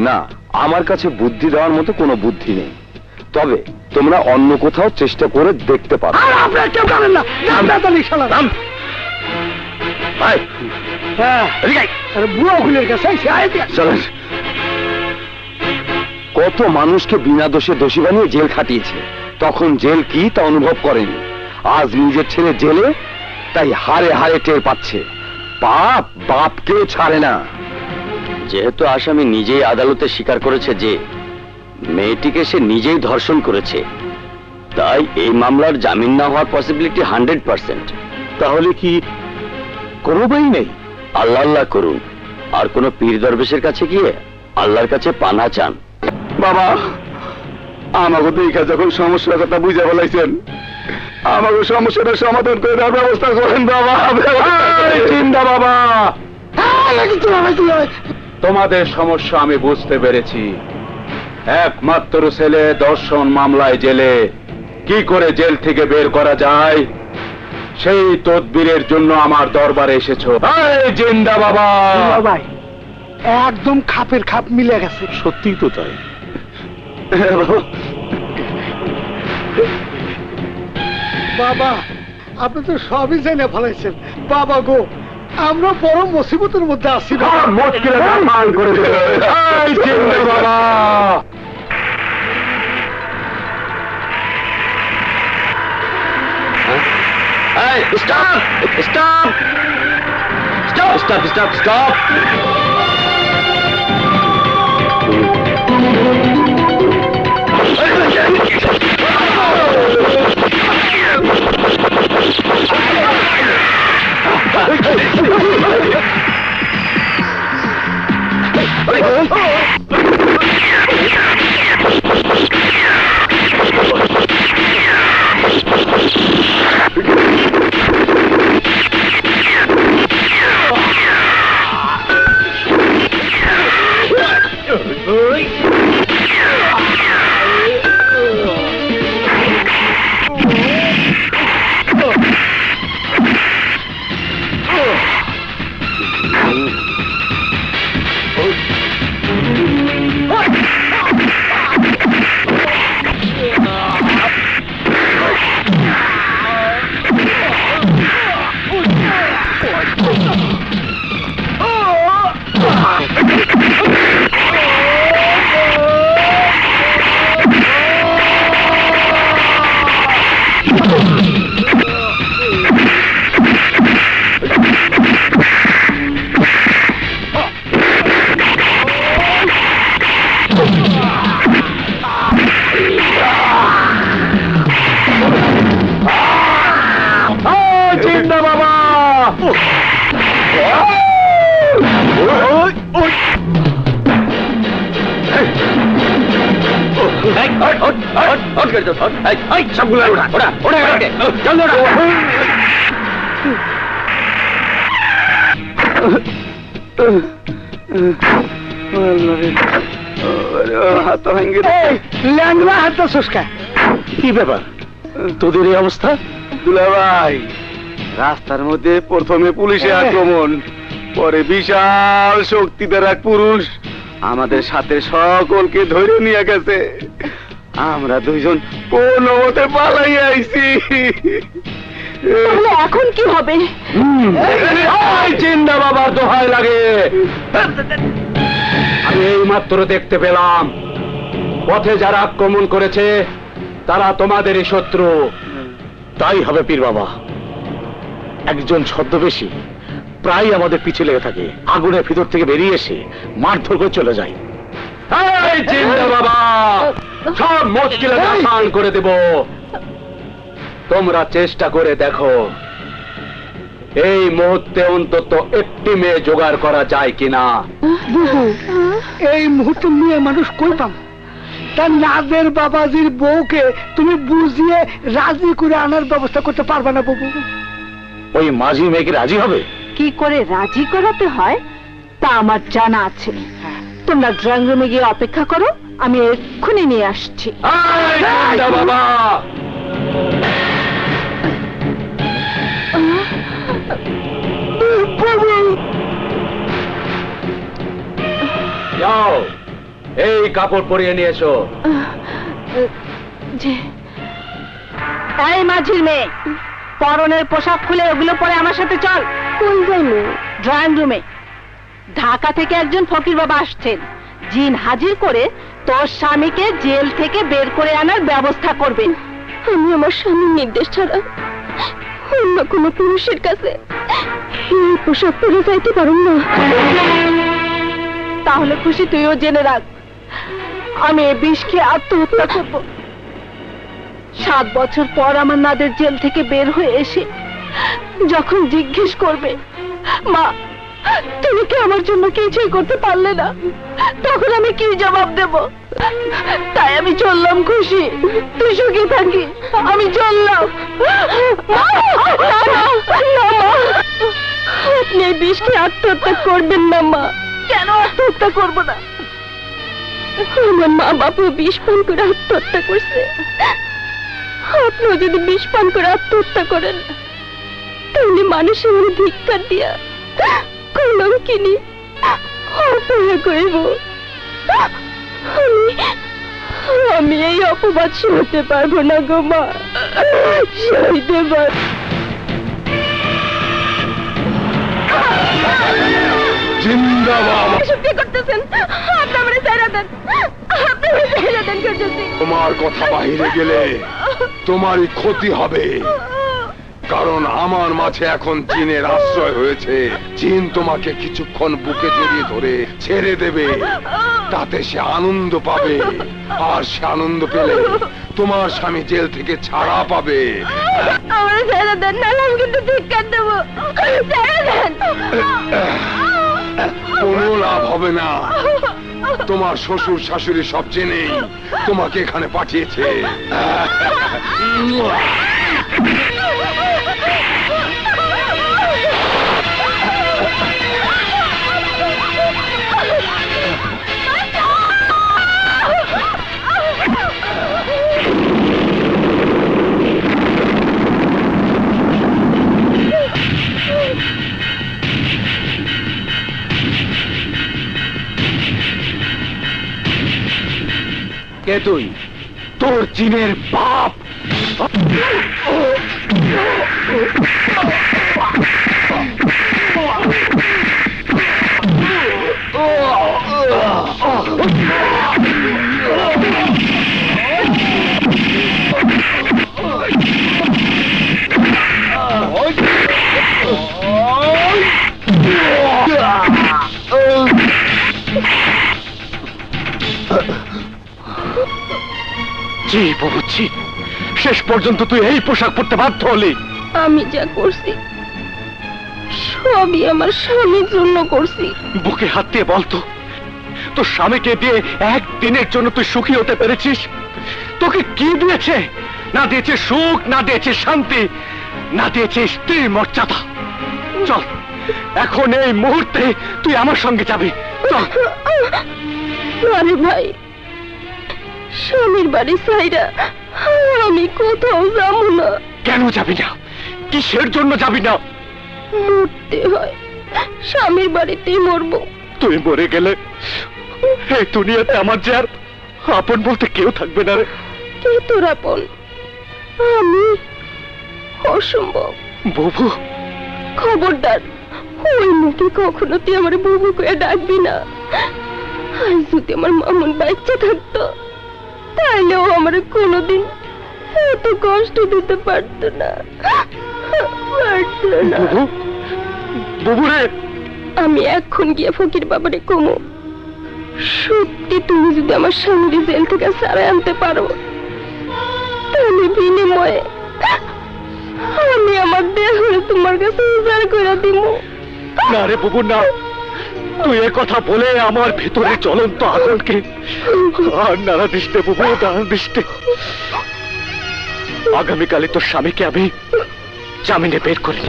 না, আমার কাছে বুদ্ধি দেওয়ার মতো কোনো বুদ্ধি নেই, তবে তোমরা অন্য কোথাও চেষ্টা করে দেখতে পারো। আর আপনার কেউ জানেন না। ভাই, হ্যাঁ, বুড়ো খুলের কাছে চলেন। কত মানুষকে বিনা দোষে দোষী বানিয়ে জেল খাটিয়েছে, তখন জেল কি তা অনুভব করেনি। আজ নিজের ছেলে জেলে, তাই হারে হারে টের পাচ্ছে। পাপ বাপকেও ছাড়ে না। যেহেতু আসামি নিজেই আদালতে স্বীকার করেছে যে মেয়েটিকে সে নিজেই ধর্ষণ করেছে, তাই এই মামলার জামিন না হওয়ার পসিবিলিটি 100%। তাহলে কি কোনো উপায় নেই? আল্লাহ আল্লাহ করুন, আর কোন পীর দরবেশের কাছে গিয়ে আল্লাহর কাছে পানা চান। বাবা, আমাকে দেখা যখন সমস্যার কথা বুঝে বলাইছেন, আমাকে সমস্যাটা সমাধান করে দেওয়ার ব্যবস্থা করেন বাবা। চিন্তা বাবা, তোমাদের সমস্যা আমি বুঝতে পেরেছি। একমাত্র ছেলে ধর্ষণ মামলায় জেলে, কি করে জেল থেকে বের করা যায় সেই তদবিরের জন্য আমার দরবারে এসেছো। এই জিন্দা বাবা। ভাই, একদম খাপের খাপ মিলে গেছে। সত্যিই তো তাই। বাবা, আপনি তো সবই জেনে ফেলাইছেন। বাবা গো, আমরা বড় মুসিবতের মধ্যে আছি। মুশকিলে মান করে দিল। এই জিন্দা বাবা। Hey, stop! Stop! Stop! Stop! Stop! Stop! জিন্দা বাবা! ল্যাংরা হাতটা শুষ্কা। কি ব্যাপার তোদের এই অবস্থা? দুলাভাই, রাস্তার মধ্যে প্রথমে পুলিশে আক্রমণ, পরে বিশাল শক্তিধর এক পুরুষ আমাদের সাথে সকলকে ধরে নিয়ে গেছে। আমরা দুইজন কোন মতে পালাই আইছি। তাহলে এখন কি হবে? চিন্তা বাবার দোহাই লাগে। আমি এই মাত্র দেখতে পেলাম পথে যারা আক্রমণ করেছে তারা তোমাদেরই শত্রু। তাই হবে পীর বাবা। একজন ছদ্মবেশী প্রায় আমাদের পিছে লেগে থাকে, আগুনের ভিতর থেকে বেরিয়ে এসে মারধর করে চলে যায়। এই চিন্তা বাবা, সব মুশকিল আসান করে দেব। তোমরা চেষ্টা করে দেখো এই মুহূর্তে অন্তত একটি মেয়ে জোগাড় করা যায় কিনা। এই মুহূর্তে মেয়ে মানুষ কই পাম? তার নাদের বাবাজির বউকে তুমি বুঝিয়ে রাজি করে আনার ব্যবস্থা করতে পারবে না বাবু? ওই মাঝি মেয়েকে রাজি হবে? কি করে রাজি করাতে হয় তা আমার জানা আছে। তোমরা ড্রয়িং রুমে গিয়ে অপেক্ষা করো, আমি এক্ষুনি নিয়ে আসছি। এই চিন্তা বাবা, যাও এই কাপড় পরিয়ে নিয়ে এসো। এই মাঝির মেয়ে, পরনের পোশাক খুলে ওগুলো পরে আমার সাথে চল। কোন যাইমু? ড্রয়িং রুমে। ঢাকা থেকে একজন ফকির বাবা আসছেন, জিন হাজির করে তোর স্বামীকে জেল থেকে বের করে আনার ব্যবস্থা করবেন। আমি আমার স্বামীর নির্দেশ ছাড়া অন্য কোনো পুরুষের কাছে এই পোশাক পরে যাইতে পারুম না। তাহলে খুশি তুইও জেনে রাখ, আমি এই বিষ খেয়ে আত্মহত্যা করব। 7 বছর পর আমার নাদের জেল থেকে বের হয়ে এসে যখন জিজ্ঞেস করবে মা তুমি কি আমার জন্য কিছুই করতে পারলে না, তখন আমি কি জবাব দেব? তাই আমি চললাম খুশি, তুই সুখী থাকি, আমি চললাম। আপনি এই বিষ খেয়ে আত্মহত্যা করবেন না মা। কেন আত্মহত্যা করবো না? আমার মা বাপু বিষ পান করে আত্মহত্যা করছে, আপনিও যদি বিষ পান করে আত্মহত্যা করেন তাহলে মানুষের ধিক্কার দিয়া কলম কিনি অপয়া করিব। আমি এই অপবাদ সইতে পারবো না গো মা, সইতে পারবো। জিন্দাবাদ। এসব কি করতেছেন? আপনি আমারে ছেড়ে দেন, আপনি আমারে ছেড়ে দেন করতেছি। তোমার কথা বাইরে গেলে তোমারই ক্ষতি হবে, কারণ আমার মাঝে এখন চীনের আশ্রয় হয়েছে। চীন তোমাকে কিছুক্ষণ বুকে জড়িয়ে ধরে ছেড়ে দেবে, তাতে সে আনন্দ পাবে, আর সে আনন্দ পেলে তোমার স্বামী জেল থেকে ছাড়া পাবে। আমারে ছেড়ে দেন, নাহলে আমি কিন্তু ধিক্কার দেবো। ছেড়ে দেন। কোনো লাভ হবে না, তোমার শ্বশুর শাশুড়ি সব জেনেই তোমাকে এখানে পাঠিয়েছে। কে তুই? তোর চীনের বাপ। করছি, শেষ পর্যন্ত তুই এই পোশাক পরতে বাধ্য হলি। আমি যা করছি সবই আমার স্বামীর জন্য করছি। বুকে হাত দিয়ে বলতো, তোর স্বামীকে দিয়ে একদিনের জন্য তুই সুখী হতে পেরেছিস? তোকে কি দিয়েছে? না দিয়েছে সুখ, না দিয়েছে শান্তি, না দিয়েছে স্ত্রীর মর্যাদা। চল, এখন এই মুহূর্তে তুই আমার সঙ্গে যাবি। চল। আরে ভাই, স্বামীর বাড়ি সাইরা আমি কোথাও যাব না। কেন যাবি না? কিসের জন্য যাবি না? মরতে হয়, স্বামীর বাড়িতেই মরবো। তুই মরে গেলে এই দুনিয়াতে আমার যে আর আপন বলতে কেউ থাকবে না রে। কে তোর আপন? আমি? অসম্ভব। বুবু, খবরদার, ওই মুখে কখনো তুই আমার বুবু করে ডাকবি না। আজ যদি আমার মামুন বাচ্চা থাকতো তাহলে ও আমার কোনোদিন এত কষ্ট দিতে পারতো না। বুবু, বুবু রে। আমি এখন গিয়ে ফকির বাবারে কমো, সত্যি তুমি যদি আমার স্বামীর জেল থেকে ছাড়াই আনতে পারো তাহলে বিনিময়ে আমি আমার দেহ তোমার কাছে উজাড় করে দিব। না রে বুবু, না। তুই এ কথা বলে আমার ভেতরে জ্বলন্ত আগুনকে আর নাড়া দিস নে বুবু, নাড়া দিস নে। আগামীকালে তোর স্বামীকে আমি জামিনে বের করি।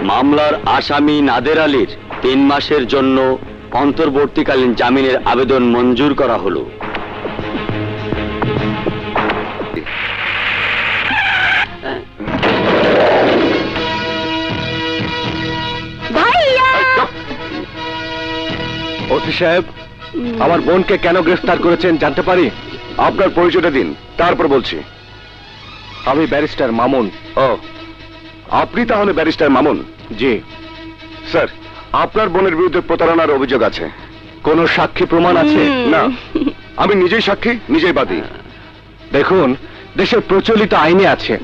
মামলার আসামি নাদের আলীর 3 মাসের জন্য অন্তর্বর্তীকালীন জামিনের আবেদন মঞ্জুর করা হলো। ওসি সাহেব, আমার বোনকে কেন গ্রেফতার করেছেন জানতে পারি? আপনার পরিচয়টা দিন, তারপর বলছি। আমি ব্যারিস্টার মামুন। ও, আপনি তাহলে ব্যারিস্টার মামুন? জি স্যার, আপনার বোনের বিরুদ্ধে প্রতারণার অভিযোগ আছে। কোনো সাক্ষী প্রমাণ আছে? না, আমি নিজেই সাক্ষী, নিজেই বাদী। দেখুন, দেশের প্রচলিত আইনে আছে,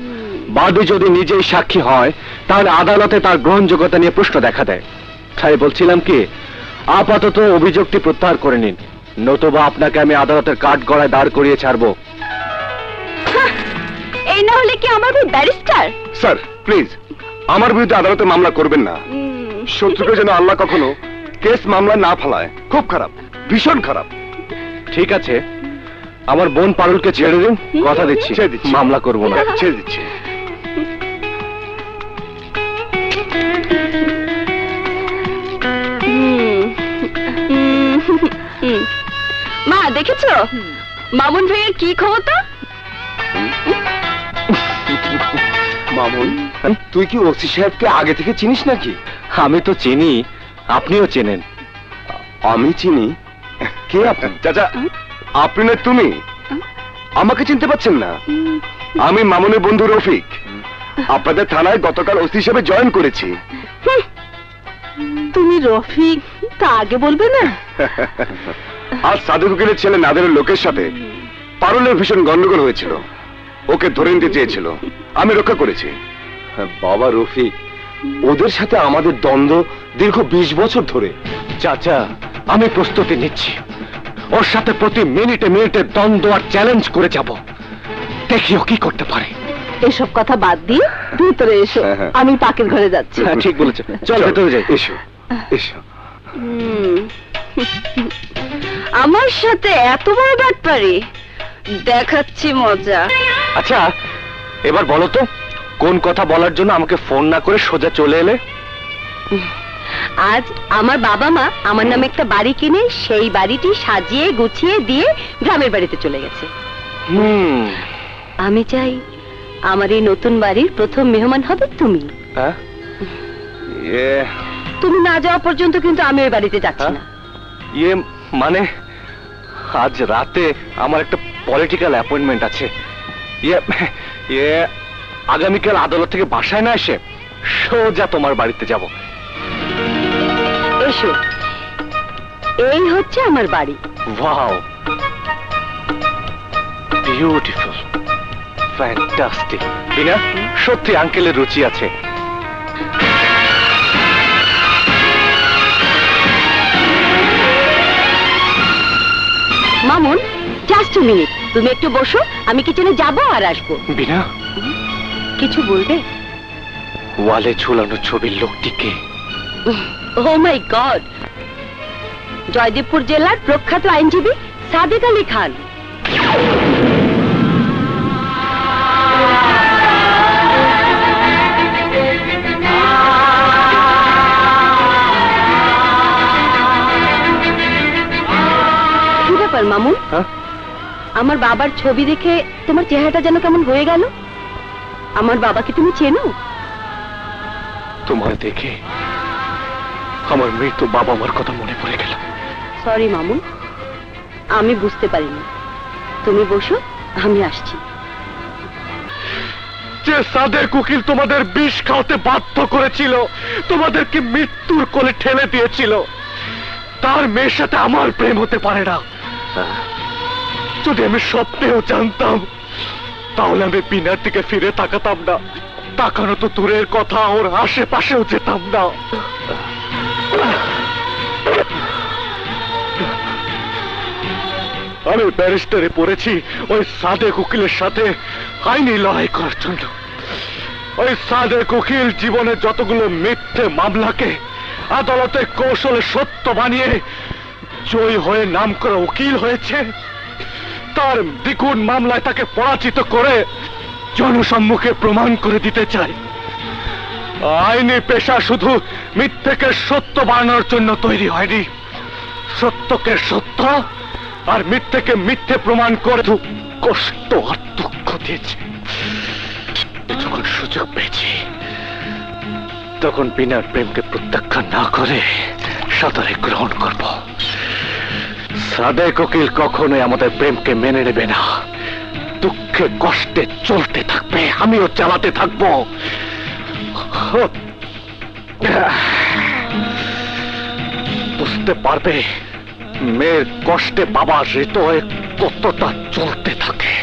বাদী যদি নিজেই সাক্ষী হয় তাহলে আদালতে তার গ্রহণযোগ্যতা নিয়ে প্রশ্ন দেখা দেয়। তাই বলছিলাম কি, আপাতত অভিযোগটি প্রত্যাহার করে নিন, নতুবা আপনাকে আমি আদালতের কাঠ গড়ায় দাঁড় করিয়ে ছাড়বো। এই না হলে কি আমার ব্যারিস্টার? স্যার প্লিজ, আমার বিরুদ্ধে আদালতে মামলা করবেন না। শত্রুকে যেন আল্লাহ কখনো কেস মামলা না ফেলায়। খুব খারাপ, ভীষণ খারাপ। ঠিক আছে, আমার বোন পারুলকে ছেড়ে দিন, কথা দিচ্ছি ছেড়ে দিচ্ছি। মামলা করবো না। ছেড়ে দিচ্ছি। মা, দেখেছো মামুন ভাইয়ের কি ক্ষমতা? মামুন, তুই কি ওসি সাহেবকে আগে থেকে চিনিস নাকি? আমি তো চিনি, আপনিও চেনেন। আমি চিনি? কে আপনি? চাচা, আপনি না তুমি? আমাকে চিনতে পারছেন না? আমি মামুনের বন্ধু রফিক। আপনাদের থানায় গতকাল ওসি হিসেবে জয়েন করেছি। তুমি রফিক, তা আগে বলবে না? আজ সাদেক উকিলের ছেলে নাদেরের লোকের সাথে পারুলের ভীষণ গন্ডগোল হয়েছিল। ওকে ধরে নিতে চেয়েছিল, আমি রক্ষা করেছি। বাবা রফিক, ওদের সাথে আমাদের দ্বন্দ্ব দীর্ঘ 20 বছর ধরে। চাচা, আমি প্রস্তুতি নিচ্ছি, ওর সাথে প্রতি মিনিটে মিনিটে দ্বন্দ্ব আর চ্যালেঞ্জ করে যাব, দেখি ও কি করতে পারে। এসব কথা বাদ দিয়ে ভিতরে এসো, আমি পাকের ঘরে যাচ্ছি। হ্যাঁ, ঠিক বলেছে, চল ভেতরে যাই। এসো এসো। আমার সাথে এত বড় ব্যাপারে দেখাচ্ছি মজা। আচ্ছা, এবার বলো তো, কোন কথা বলার জন্য আমাকে ফোন না করে সোজা চলে এলে? আজ আমার বাবা মা আমার নামে একটা বাড়ি কিনে সেই বাড়িটি সাজিয়ে গুছিয়ে দিয়ে গ্রামের বাড়িতে চলে গেছে। আমি চাই আমার এই নতুন বাড়ির প্রথম মেহমান হবে তুমি। হ্যাঁ? তুমি না যাওয়া পর্যন্ত কিন্তু আমি ওই বাড়িতে যাচ্ছি না। ইয়ে মানে, আজ রাতে আমার একটা পলিটিক্যাল অ্যাপয়েন্টমেন্ট আছে। ইয়ে আগামীকাল আদালত থেকে বাসায় না এসে সোজা তোমার বাড়িতে যাব। এসো, এই হচ্ছে আমার বাড়ি। Wow, beautiful, fantastic. বিনা, সত্যি আঙ্কেলের রুচি আছে। মামুন, জাস্ট এ মিনিট, তুমি একটু বসো, আমি কিচেনে যাবো আর আসবো। বিনা, কিছু বলবে? ওয়ালে ঝুলানো ছবির লোকটিকে। ও মাই গড, জয়দেবপুর জেলার প্রখ্যাত আইনজীবী সাদেক আলী খান। কি ব্যাপার মামুন? হ্যাঁ? আমার বাবার ছবি দেখে তোমার চেহারাটা যেন কেমন হয়ে গেল। আমার বাবাকে তুমি চেনো? তোমায় দেখে আমার মৃত বাবা মার কথা মনে পড়ে গেল। সরি মামুন, আমি বুঝতে পারিনি। তুমি বসো, আমি আসছি। যে সাদেক উকিল তোমাদের বিষ খাওয়াতে বাধ্য করেছিল, তোমাদেরকে মৃত্যুর কোলে ঠেলে দিয়েছিল, তার মেয়ের সাথে আমার প্রেম হতে পারে না। যদি আমি স্বপ্নেও জানতাম, তাহলে আমি বিনার দিকে ফিরে তাকাতাম না। তাকানো তো দূরের কথা, ওর আশেপাশেও যেতাম না। আমি ব্যারিস্টারে পড়েছি ওই সাদেক উকিলের সাথে আইনি লড়াই করার জন্য। ওই সাদেক উকিল জীবনে যতগুলো মিথ্যে মামলাকে আদালতে কৌশলে সত্য বানিয়ে জয়ী হয়ে নামকরা উকিল হয়েছে, তার দ্বিগুণ মামলায় তাকে পরাজিত করে জনসম্মুখে প্রমাণ করে দিতে চাই আইনি পেশা শুধু মিথ্যেকে সত্য বানানোর জন্য তৈরি হয়নি। সত্যকে সত্য আর মিথ্যেকে মিথ্যে প্রমাণ করে কষ্ট আর দুঃখ দিয়েছে। যখন সুযোগ পেয়েছি, তখন বিনার প্রেমকে প্রত্যাখ্যান না করে সাদরে গ্রহণ করব। সাদেক উকিল কখনোই আমাদের প্রেমকে মেনে নেবে না। দুঃখে কষ্টে চলতে থাকবে, আমিও চালাতে থাকবো। বুঝতে পারবে মেয়ের কষ্টে বাবার হৃদয়ে কতটা চলতে থাকে।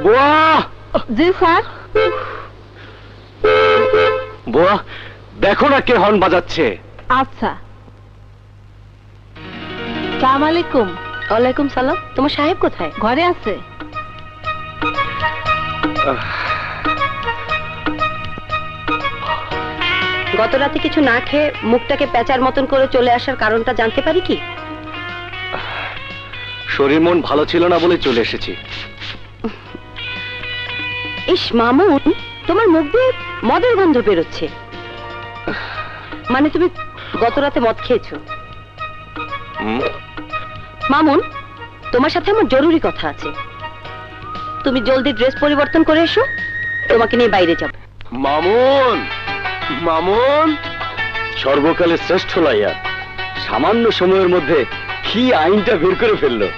বুয়া, জি স্যার। বুয়া, দেখো না কে হর্ন বাজাচ্ছে। আচ্ছা। সালাম আলাইকুম। ওয়ালাইকুম সালাম। তোমার সাহেব কোথায়? ঘরে আছে। গত রাতে কিছু না খেয়ে মুখটাকে পেঁচার মতন করে চলে আসার কারণটা জানতে পারি কি? শরীর মন ভালো ছিল না বলে চলে এসেছি। ইস মামুন, তোমার মুখ দিয়ে মদের গন্ধ বেরোচ্ছে। মানে তুমি গত রাতে মদ খেয়েছো? মামুন, তোমার সাথে আমার জরুরি কথা আছে। তুমি জলদি ড্রেস পরিবর্তন করে এসো, তোমাকে নিয়ে বাইরে যাব। মামুন, মামুন, সর্বকালের শ্রেষ্ঠ লয়ার সামান্য সময়ের মধ্যে কি আইনটা বের করে ফেললো।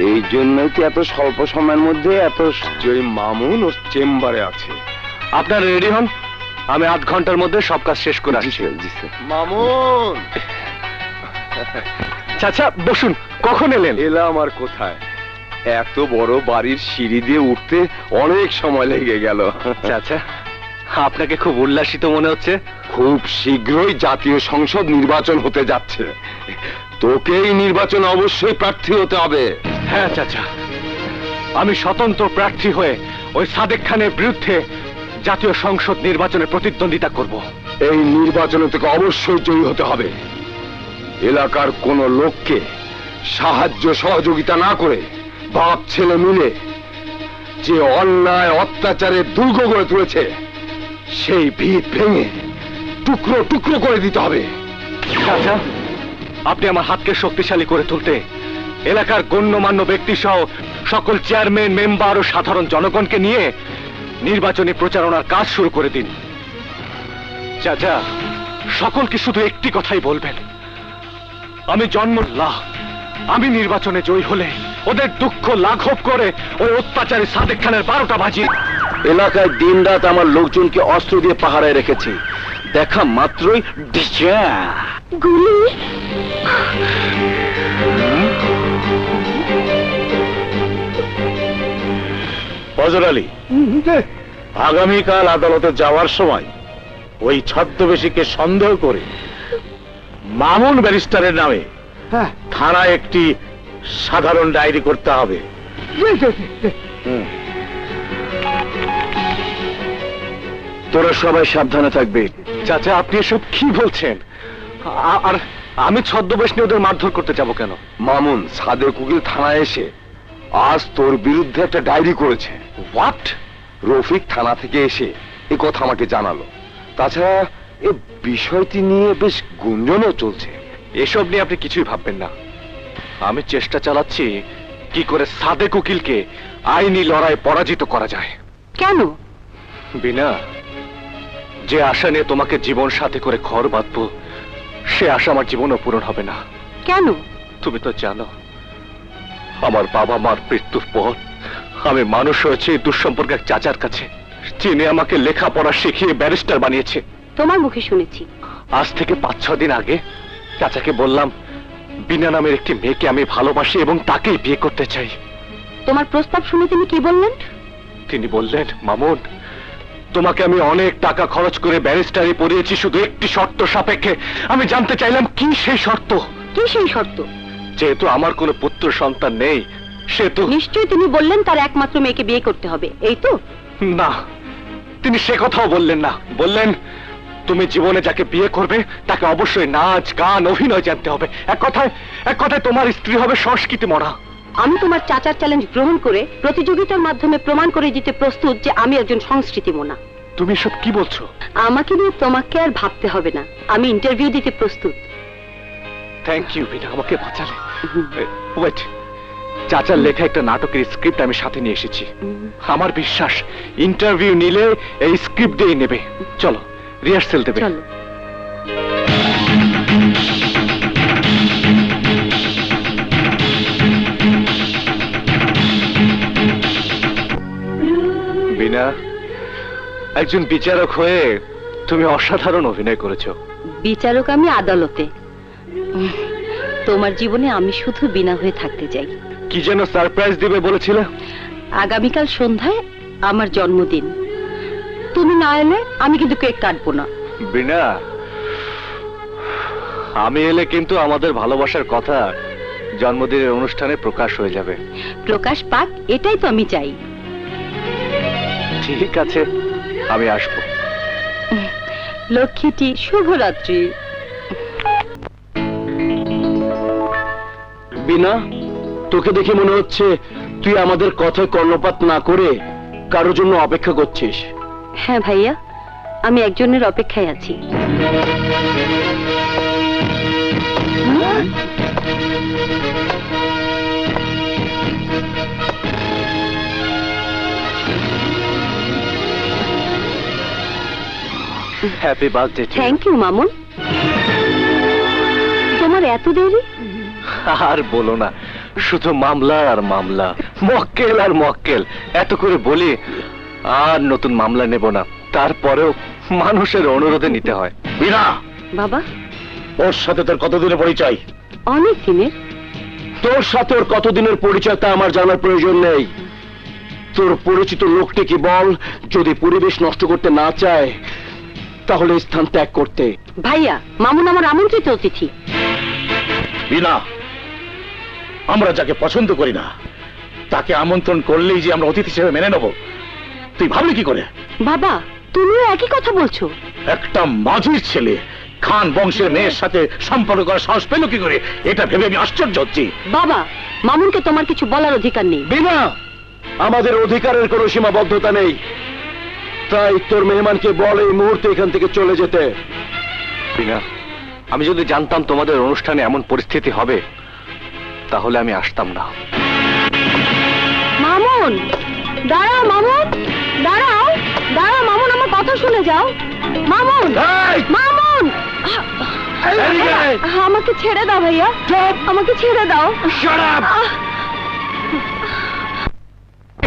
এই জন্যই তো এত স্বল্প সময়ের মধ্যে এত জয়ী মামুন ওর চেম্বারে আছে। আপনারা রেডি হন, আমি আধ ঘন্টার মধ্যে সব কাজ শেষ করে আসছি। মামুন, চাচা বসুন। কখন এলেন? এলাম আর কোথায়, এত বড় বাড়ির সিঁড়ি দিয়ে উঠতে অনেক সময় লেগে গেল। চাচা, আপনাকে খুব উল্লাসিত মনে হচ্ছে। খুব শীঘ্রই জাতীয় সংসদ নির্বাচন হতে যাচ্ছে, তোকেই নির্বাচনে অবশ্যই প্রার্থী হতে হবে। হ্যাঁ চাচা, আমি স্বতন্ত্র প্রার্থী হয়ে ওই সাদেক খানের বিরুদ্ধে জাতীয় সংসদ নির্বাচনে প্রতিদ্বন্দ্বিতা করব। এই নির্বাচনে তোকে অবশ্যই জয়ী হতে হবে। এলাকার কোন লোককে সাহায্য সহযোগিতা না করে বাপ ছেলে মিলে যে অন্যায় অত্যাচারের দুর্গ গড়ে তুলেছে, সেই ভিত ভেঙে টুকরো টুকরো করে দিতে হবে। চাচা, আপনি আমার হাতকে শক্তিশালী করে তুলতে এলাকার গণ্যমান্য ব্যক্তি সহ সকল চেয়ারম্যান, মেম্বার ও সাধারণ জনগণকে নিয়ে নির্বাচনী প্রচারণার কাজ শুরু করে দিন। চাচা, সকলকে শুধু একটি কথাই বলবেন, আমি জন্মল্লাহ, আমি নির্বাচনে জয়ী হলে ওদের দুঃখ লাঘব করে ওই অত্যাচারী সাদেক খানের 12টা বাজিয়ে এলাকায় দিনরাত আমার লোকজনকে অস্ত্র দিয়ে পাহারায় রেখেছি, দেখা মাত্রই গুলি। ফজর আলী, আগামীকাল আদালতে যাওয়ার সময় ওই ছদ্মবেশীকে সন্দেহ করে মামুন ব্যারিস্টারের নামে হ্যাঁ, থানায় একটি সাধারণ ডায়েরি করতে হবে। জি, জি, জি, জি। তোরা সবাই সাবধানে থাকবে। চাচা, আপনি এসব কি বলছেন? আর আমি ছদ্মবেশ নিয়ে ওদের মারধর করতে যাব কেন? মামুন সাদেক উকিল থানায় এসে আজ তোর বিরুদ্ধে একটা ডায়েরি করেছে। হোয়াট? রফিক থানা থেকে এসে এ কথা আমাকে জানালো। তাছাড়া এ বিষয়টি নিয়ে বেশ গুঞ্জনও চলছে। এসব নিয়ে আপনি কিছুই ভাববেন না। আমি চেষ্টা চালাচ্ছি কি করে সাদেক উকিলকে আইনি লড়াই পরাজিত করা যায়। কেন? বিনা, যে আশা নিয়ে তোমাকে জীবন সাথী করে ঘর বাঁধবো, সে আশা আমার জীবনও পূরণ হবে না। কেন? তুমি তো জানো, আমার বাবা মার মৃত্যুর পর আমি মানুষ হয়েছে এই দুঃসম্পর্ক এক চাচার কাছে, যিনি আমাকে লেখাপড়া শিখিয়ে ব্যারিস্টার বানিয়েছে। তোমার মুখে শুনেছি। আজ থেকে 5-6 দিন আগে চাচাকে বললাম বিনা নামের একটি মেয়েকে আমি ভালোবাসি এবং তাকেই বিয়ে করতে চাই। তোমার প্রস্তাব শুনে তিনি কি বললেন? তিনি বললেন, মামুন, তোমাকে আমি অনেক টাকা খরচ করে ব্যারিস্টারি পড়িয়েছি শুধু একটি শর্ত সাপেক্ষে। আমি জানতে চাইলাম কি সেই শর্ত। কি সেই শর্ত? যেহেতু আমার কোনো পুত্র সন্তান নেই, সেহেতু নিশ্চয়ই তিনি বললেন তার একমাত্র মেয়েকে বিয়ে করতে হবে, এই তো? না, তিনি সে কথাও বললেন না। বললেন, তুমি জীবনে যাকে বিয়ে করবে তাকে অবশ্যই নাচ গান অভিনয় জানতে হবে। এক কথায় তোমার স্ত্রী হবে সংস্কৃতি মনা। আমি তোমার চাচার চ্যালেঞ্জ গ্রহণ করে প্রতিযোগিতার মাধ্যমে প্রমাণ করে দিতে প্রস্তুত যে আমি একজন সংস্কৃতি মনা। তুমি এসব কি বলছো? আমাকে নিয়ে তোমাকে আর ভাবতে হবে না, আমি ইন্টারভিউ দিতে প্রস্তুত। থ্যাংক ইউ বিনা, আমাকে বাঁচালে। ওয়েট, চাচার লেখা একটা নাটকের স্ক্রিপ্ট আমি সাথে নিয়ে এসেছি। আমার বিশ্বাস ইন্টারভিউ নিলে এই স্ক্রিপ্ট দিয়ে নেবে। চলো, রিহার্সেল দেবে। চলো। বিনা, একজন বিচারক হয়ে তুমি অসাধারণ অভিনয় করেছো। বিচারক আমি আদালতে, তোমার জীবনে আমি শুধু বিনা হয়ে থাকতে চাই। কি যেন সারপ্রাইজ দিবে বলেছিলে? আগামীকাল সন্ধ্যায় আমার জন্মদিন, তুমি না এলে আমি কিন্তু কেক কাটবো না। বিনা, আমি এলে কিন্তু আমাদের ভালোবাসার কথা জন্মদিনের অনুষ্ঠানে প্রকাশ হয়ে যাবে। প্রকাশ পাক, এটাই তো আমি চাই। ঠিক আছে, আমি আসবো। লক্ষ্মীটি, শুভরাত্রি। বিনা, তোকে দেখে মনে হচ্ছে তুই আমাদের কথায় কর্ণপাত না করে কারোর জন্য অপেক্ষা করছিস। হ্যাঁ ভাইয়া, আমি একজনের অপেক্ষায় আছি। Happy birthday. Thank you Mamun. তোমার এত দেরি? আর বলো না, শুধু মামলা আর মামলা, মক্কেল আর মক্কেল, এত করে বলি আর নতুন মামলা নেব না, তারপরেও মানুষের অনুরোধে নিতে হয়। বিনা, বাবা, ওর সাথে তোর কতদিনের পরিচয়? অনেক দিনের। তোর সাথে ওর কতদিনের পরিচয় তা আমার জানার প্রয়োজন নেই। তোর পরিচিত লোকটিকে বল, যদি পরিবেশ নষ্ট করতে না চায় তাহলে স্থান ত্যাগ করতে। ভাইয়া, মামুন আমার আমন্ত্রিত অতিথি। বিনা, আমরা যাকে পছন্দ করি না তাকে আমন্ত্রণ করলেই যে আমরা অতিথি হিসেবে মেনে নেব, তুই ভাবলি কি করে? বাবা, তুমিও একই কথা বলছো? একটা মাঝির ছেলে খান বংশের মেয়ের সাথে সম্পর্ক করার সাহস পেল কি করে, এটা ভেবে আমি আশ্চর্য হচ্ছি। বাবা, মামুনকে তোমার কিছু বলার অধিকার নেই। বিনা, আমাদের অধিকারের কোনো সীমাবদ্ধতা নেই, তাই তোর মেহমানকে বল এই মুহূর্তে এখান থেকে চলে যেতে। বিনা, আমি যদি জানতাম তোমাদের অনুষ্ঠানে এমন পরিস্থিতি হবে তাহলে আমি আসতাম না। মামুন, দাঁড়াও মামুন, দাঁড়াও দাঁড়াও মামুন, আমার কথা শুনে যাও। মামুন, মামুন, আমাকে ছেড়ে দাও ভাইয়া, আমাকে ছেড়ে দাও।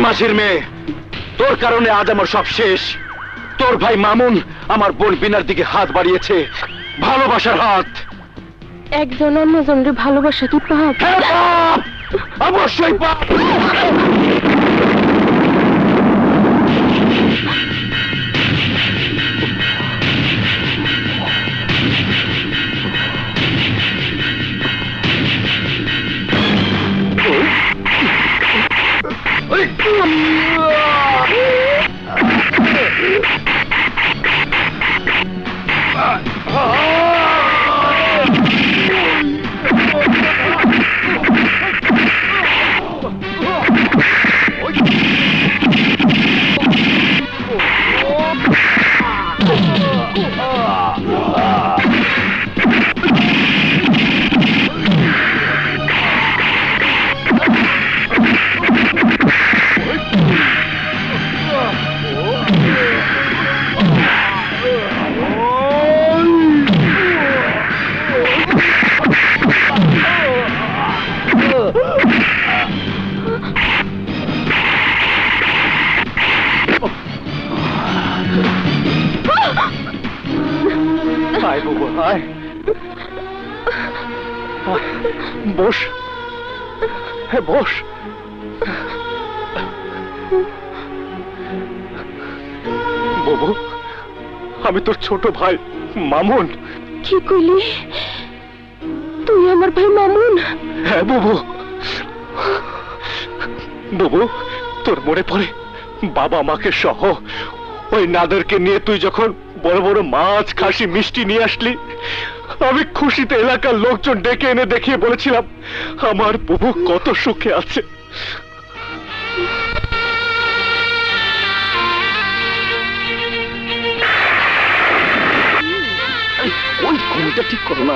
মাসির মেয়ে, তোর কারণে আজ আমার সব শেষ। তোর ভাই মামুন আমার বোন বিনার দিকে হাত বাড়িয়েছে, ভালোবাসার হাত। একজন অন্যজনের ভালোবাসা কি পাপ? হ্যাঁ পাপ, অবশ্যই পাপ। আয় বাবু আয় বস, হ্যাঁ বস। বাবু, আমি তোর ছোট ভাই মামুন। কি কইলি? তুই আমার ভাই মামুন? হ্যাঁ বাবু। বাবু, তোর মনে পড়ে বাবা মাকে সহ ওই নাদেরকে নিয়ে তুই যখন বড় বড় মাছ, খাসি, মিষ্টি নিয়ে আসলি, আমি খুশিতে এলাকার লোকজন ডেকে এনে দেখিয়ে বলেছিলাম আমার বাবু কত সুখে আছে। ওই ঘুমটা ঠিক করো না।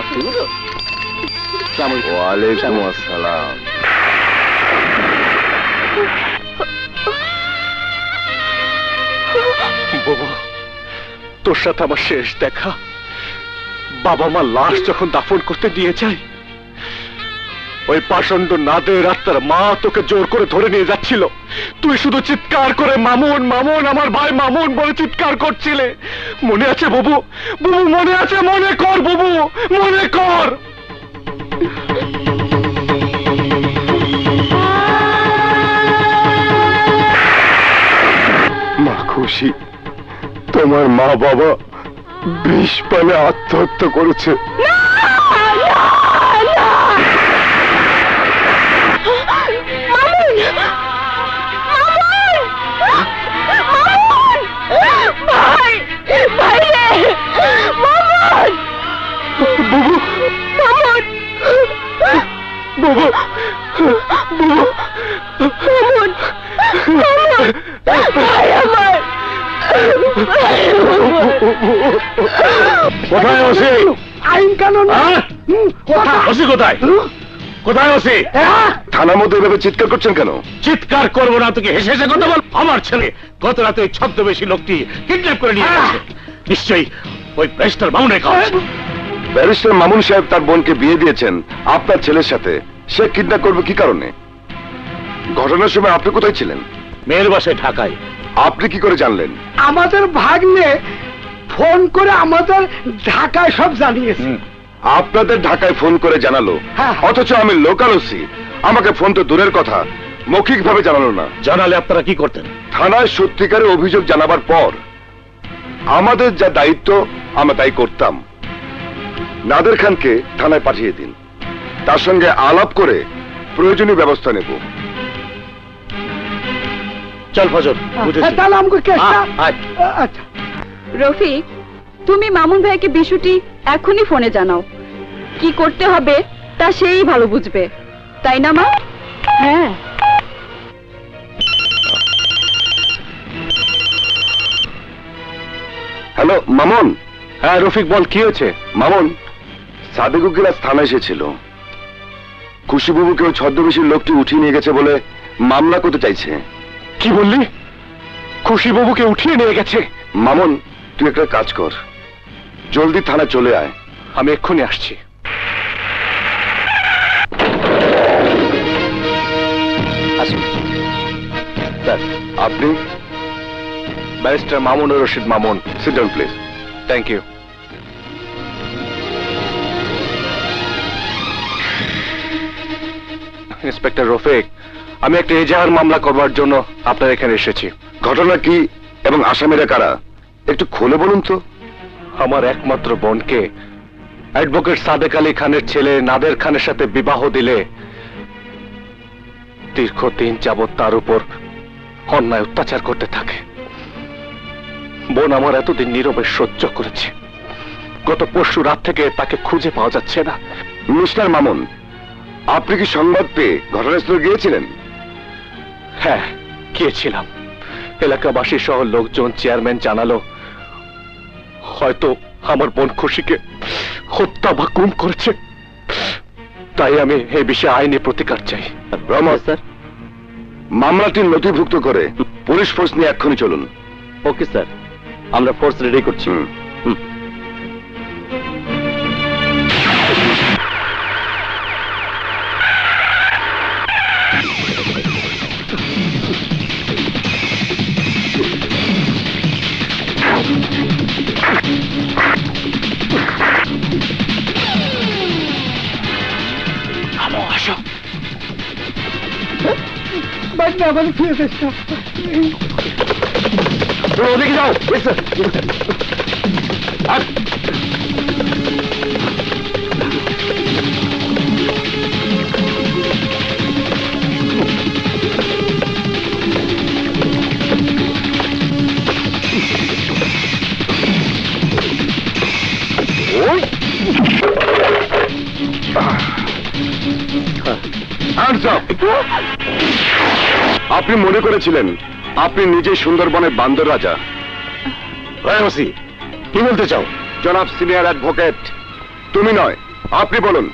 ওয়ালাইকুম আসসালাম। বাবু, তোর সাথে আমার শেষ দেখা। বাবা মা লাশ যখন দাফন করতে দিয়ে যায়, ওই পাষণ্ড নাদের আর তার মা তোকে জোর করে ধরে নিয়ে যাচ্ছিল। তুই শুধু চিৎকার করে মামুন মামুন, আমার ভাই মামুন বলে চিৎকার করছিলে। মনে আছে বাবু? বাবু মনে আছে? মনে কর বাবু, মনে কর। মা খুশি, তোমার মা বাবা বিষ পানে আত্মহত্যা করেছে। কোথায় ওসি? আইন কানুন ওসি কোথায়? কোথায় ওসি? থানার মধ্যে এভাবে চিৎকার করছেন কেন? চিৎকার করবো না, তোকে হেসে হেসে কথা বল। আমার ছেলে গত রাতে ওই ছদ্মবেশী লোকটি কিডন্যাপ করে নিয়ে গেছে। নিশ্চয়ই ওই ব্যারিস্টার মামুনের কাজ। ব্যারিস্টার মামুন সাহেব তার বোনকে বিয়ে দিয়েছেন আপনার ছেলের সাথে। সে কিডন্যাপ করবে কি কারণে? ঘটনার সময় আপনি কোথায় ছিলেন? মেয়ের বাসায় ঢাকায়। আপনি কি করে জানলেন? আমাদের ভাগ্নে ফোন করে আমাদের ঢাকায় সব জানিয়েছে। আপনাদের ঢাকায় ফোন করে জানালো, হ্যাঁ। অথচ আমি লোকাল ওসি, আমাকে ফোন তো দূরের কথা, মৌখিক ভাবে জানালো না। জানালে আপনারা কি করতেন? থানায় সত্যিকারের অভিযোগ জানাবার পর আমাদের যা দায়িত্ব আমরা তাই করতাম। নাদের খানকে থানায় পাঠিয়ে দিন, তার সঙ্গে আলাপ করে প্রয়োজনীয় ব্যবস্থা নেব। চল ফজল, বুঝেছি। তাহলে আমাকে কেসটা আয়। আচ্ছা। রফিক, তুমি মামুন ভাইকে বিষয়টি এখনই ফোনে জানাও। কি করতে হবে তা সেই ভালো বুঝবে, তাই না মা? হ্যাঁ। হ্যালো মামুন। হ্যাঁ রফিক বল, কি হয়েছে? মামুন, সাদেক উকিল আজ থানায় এসেছিল। খুশিবাবুকে ওই ছদ্মবেশীর লোকটি উঠিয়ে নিয়ে গেছে বলে মামলা করতে চাইছে। কি বললি? খুশি বাবুকে উঠিয়ে নিয়ে গেছে? মামুন, তুই একটা কাজ কর, জলদি থানায় চলে আয়। আমি এক্ষুনি আসছি। আসুন স্যার। আপনি? Barrister Mamun Rashid Mamun. Sit down please. Thank you. Inspector Rafiq, আমি একটা এজাহার মামলা করবার জন্য আপনার এখানে এসেছি। ঘটনা কি এবং আসামিরা কারা একটু খুলে বলুন তো। আমার একমাত্র বোনকে অ্যাডভোকেট সাদেক আলী খানের ছেলে নাদের খানের সাথে বিবাহ দিলে দীর্ঘদিন যাবৎ তার উপর অন্যায় অত্যাচার করতে থাকে। বোন আমার এতদিন নীরবে সহ্য করেছে। গত পরশু রাত থেকে তাকে খুঁজে পাওয়া যাচ্ছে না। মিস্টার মামুন, আপনি কি সংবাদ পেয়ে ঘটনাস্থলে গিয়েছিলেন? হ্যাঁ, গিয়েছিলাম। এলাকাবাসী সহ লোকজন, চেয়ারম্যান জানালো হয়তো আমার বোন খুশিকে হত্যা বা গুম করেছে। তাই আমি এই বিষয়ে আইনি প্রতিকার চাই। রহমত স্যার, মামলাটি নথিভুক্ত করে পুলিশ ফোর্স নিয়ে এক্ষুনি চলুন। ওকে স্যার, আমরা ফোর্স রেডি করছি। বাচ্চা আমাদের ফিরে চেষ্টা ওদিকে যাও। আপনি মনে করেছিলেন আপনি নিজেই সুন্দরবনের বান্দর রাজা। কি বলতে চাও? জনাব সিনিয়র অ্যাডভোকেট, তুমি নয়, আপনি বলুন।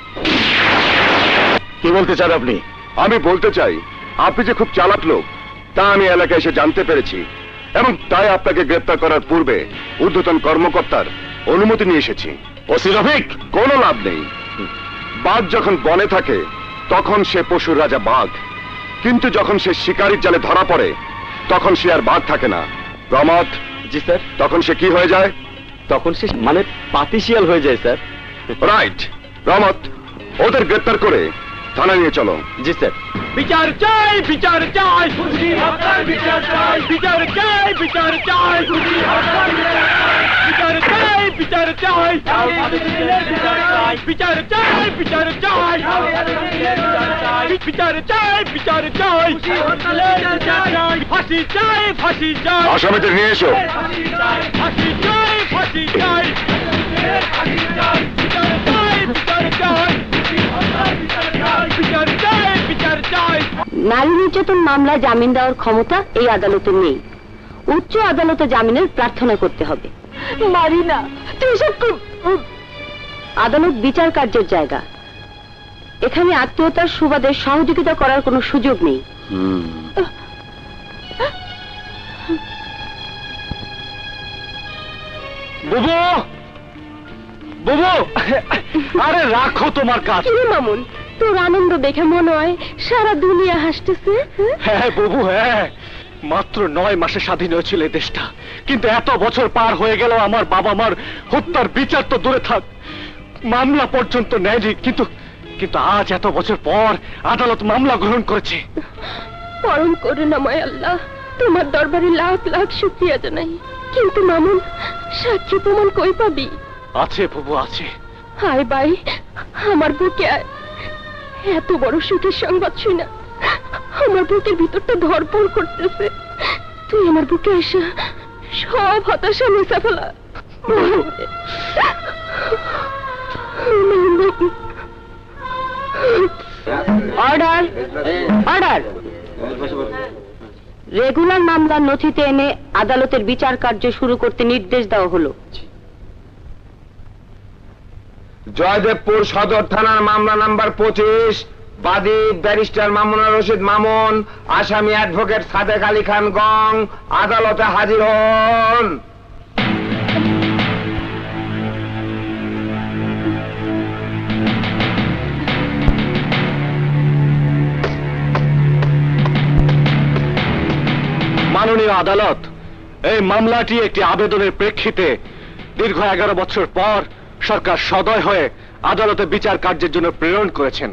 কি বলতে চান আপনি? আমি বলতে চাই আপনি যে খুব চালাক লোক তা আমি এলাকায় এসে জানতে পেরেছি, এবং তাই আপনাকে গ্রেপ্তার করার পূর্বে ঊর্ধ্বতন কর্মকর্তার অনুমতি নিয়ে এসেছি। ওসি রফিক, কোনো লাভ নেই। বাঘ যখন বনে থাকে তখন সে পশুর রাজা বাঘ, কিন্তু যখন সে শিকারীর জালে ধরা পড়ে তখন সে আর বাঘ থাকে না। রমত। জি স্যার। তখন সে কি হয়ে যায়? তখন সে মানে পাতিশিয়াল হয়ে যায় স্যার। রাইট। রমত, ওদের গ্রেপ্তার করে থানা নিয়ে চলো। জি স্যার। বিচার চাই, বিচার চাই, খুশি হত্যার বিচার চাই, বিচার চাই, বিচার চাই, খুশি হত্যার বিচার চাই, বিচার চাই, বিচার চাই, বিচার চাই, বিচার চাই, বিচার চাই, ফাঁসি চাই, ফাঁসি চাই, আসামিদের নিয়ে এসো। ফাঁসি চাই, ফাঁসি চাই, বিচার চাই, বিচার চাই, বিচার চাই, বিচার চাই। নারী নির্যাতন মামলায় জামিন দেওয়ার ক্ষমতা এই আদালতে নেই। উচ্চ আদালতে জামিনের প্রার্থনা করতে হবে। মারিনা, তুই সব আদালত বিচার কার্যের জায়গা। এখানে আত্মীয়তার সুবাদে সহযোগিতা করার কোনো সুযোগ নেই। বুবু, বুবু, আরে রাখো তোমার কাজ। কি মামুন, তোর আনন্দ দেখে মনে হয় সারা দুনিয়া হাসতেছে। হ্যাঁ বুবু, হ্যাঁ, মাত্র 9 মাসে স্বাধীন হয়েছিল এই দেশটা, কিন্তু এত বছর পার হয়ে গেল আমার বাবা মার হত্যার বিচার তো দূরে থাক, মামলা পর্যন্ত নেয়নি। কিন্তু কিন্তু আজ এত বছর পর আদালত মামলা গ্রহণ করেছে। পরম করুণাময় আল্লাহ, তোমার দরবারে লাখ লাখ শুকরিয়া জানাই। কিন্তু মামুন, সাক্ষী প্রমাণ কই পাবি? আছে বুবু, আছে। হায় ভাই, আমার বুকে আয়। এত বড় সুখের সংবাদ শুই না, আমার বুকের ভিতরটা ধরপড় করতেছে। তুই আমার বুকে এসে সব হতাশা মুছে ফেলা। Order, order. রেগুলার মামলার নথিতে এনে আদালতের বিচার কার্য শুরু করতে নির্দেশ দেওয়া হলো। জয়দেবপুর সদর থানার মামলা নাম্বার 25, বাদী ব্যারিস্টার মামুনুর রশিদ মামুন, আসামি অ্যাডভোকেট সাদেক আলী খান গং আদালতে হাজির হন। মাননীয় আদালত, এই মামলাটি একটি আবেদনের প্রেক্ষিতে দীর্ঘ 11 বছর পর সরকার সদয় হয়ে আদালতে বিচার কার্যের জন্য প্রেরণ করেছেন।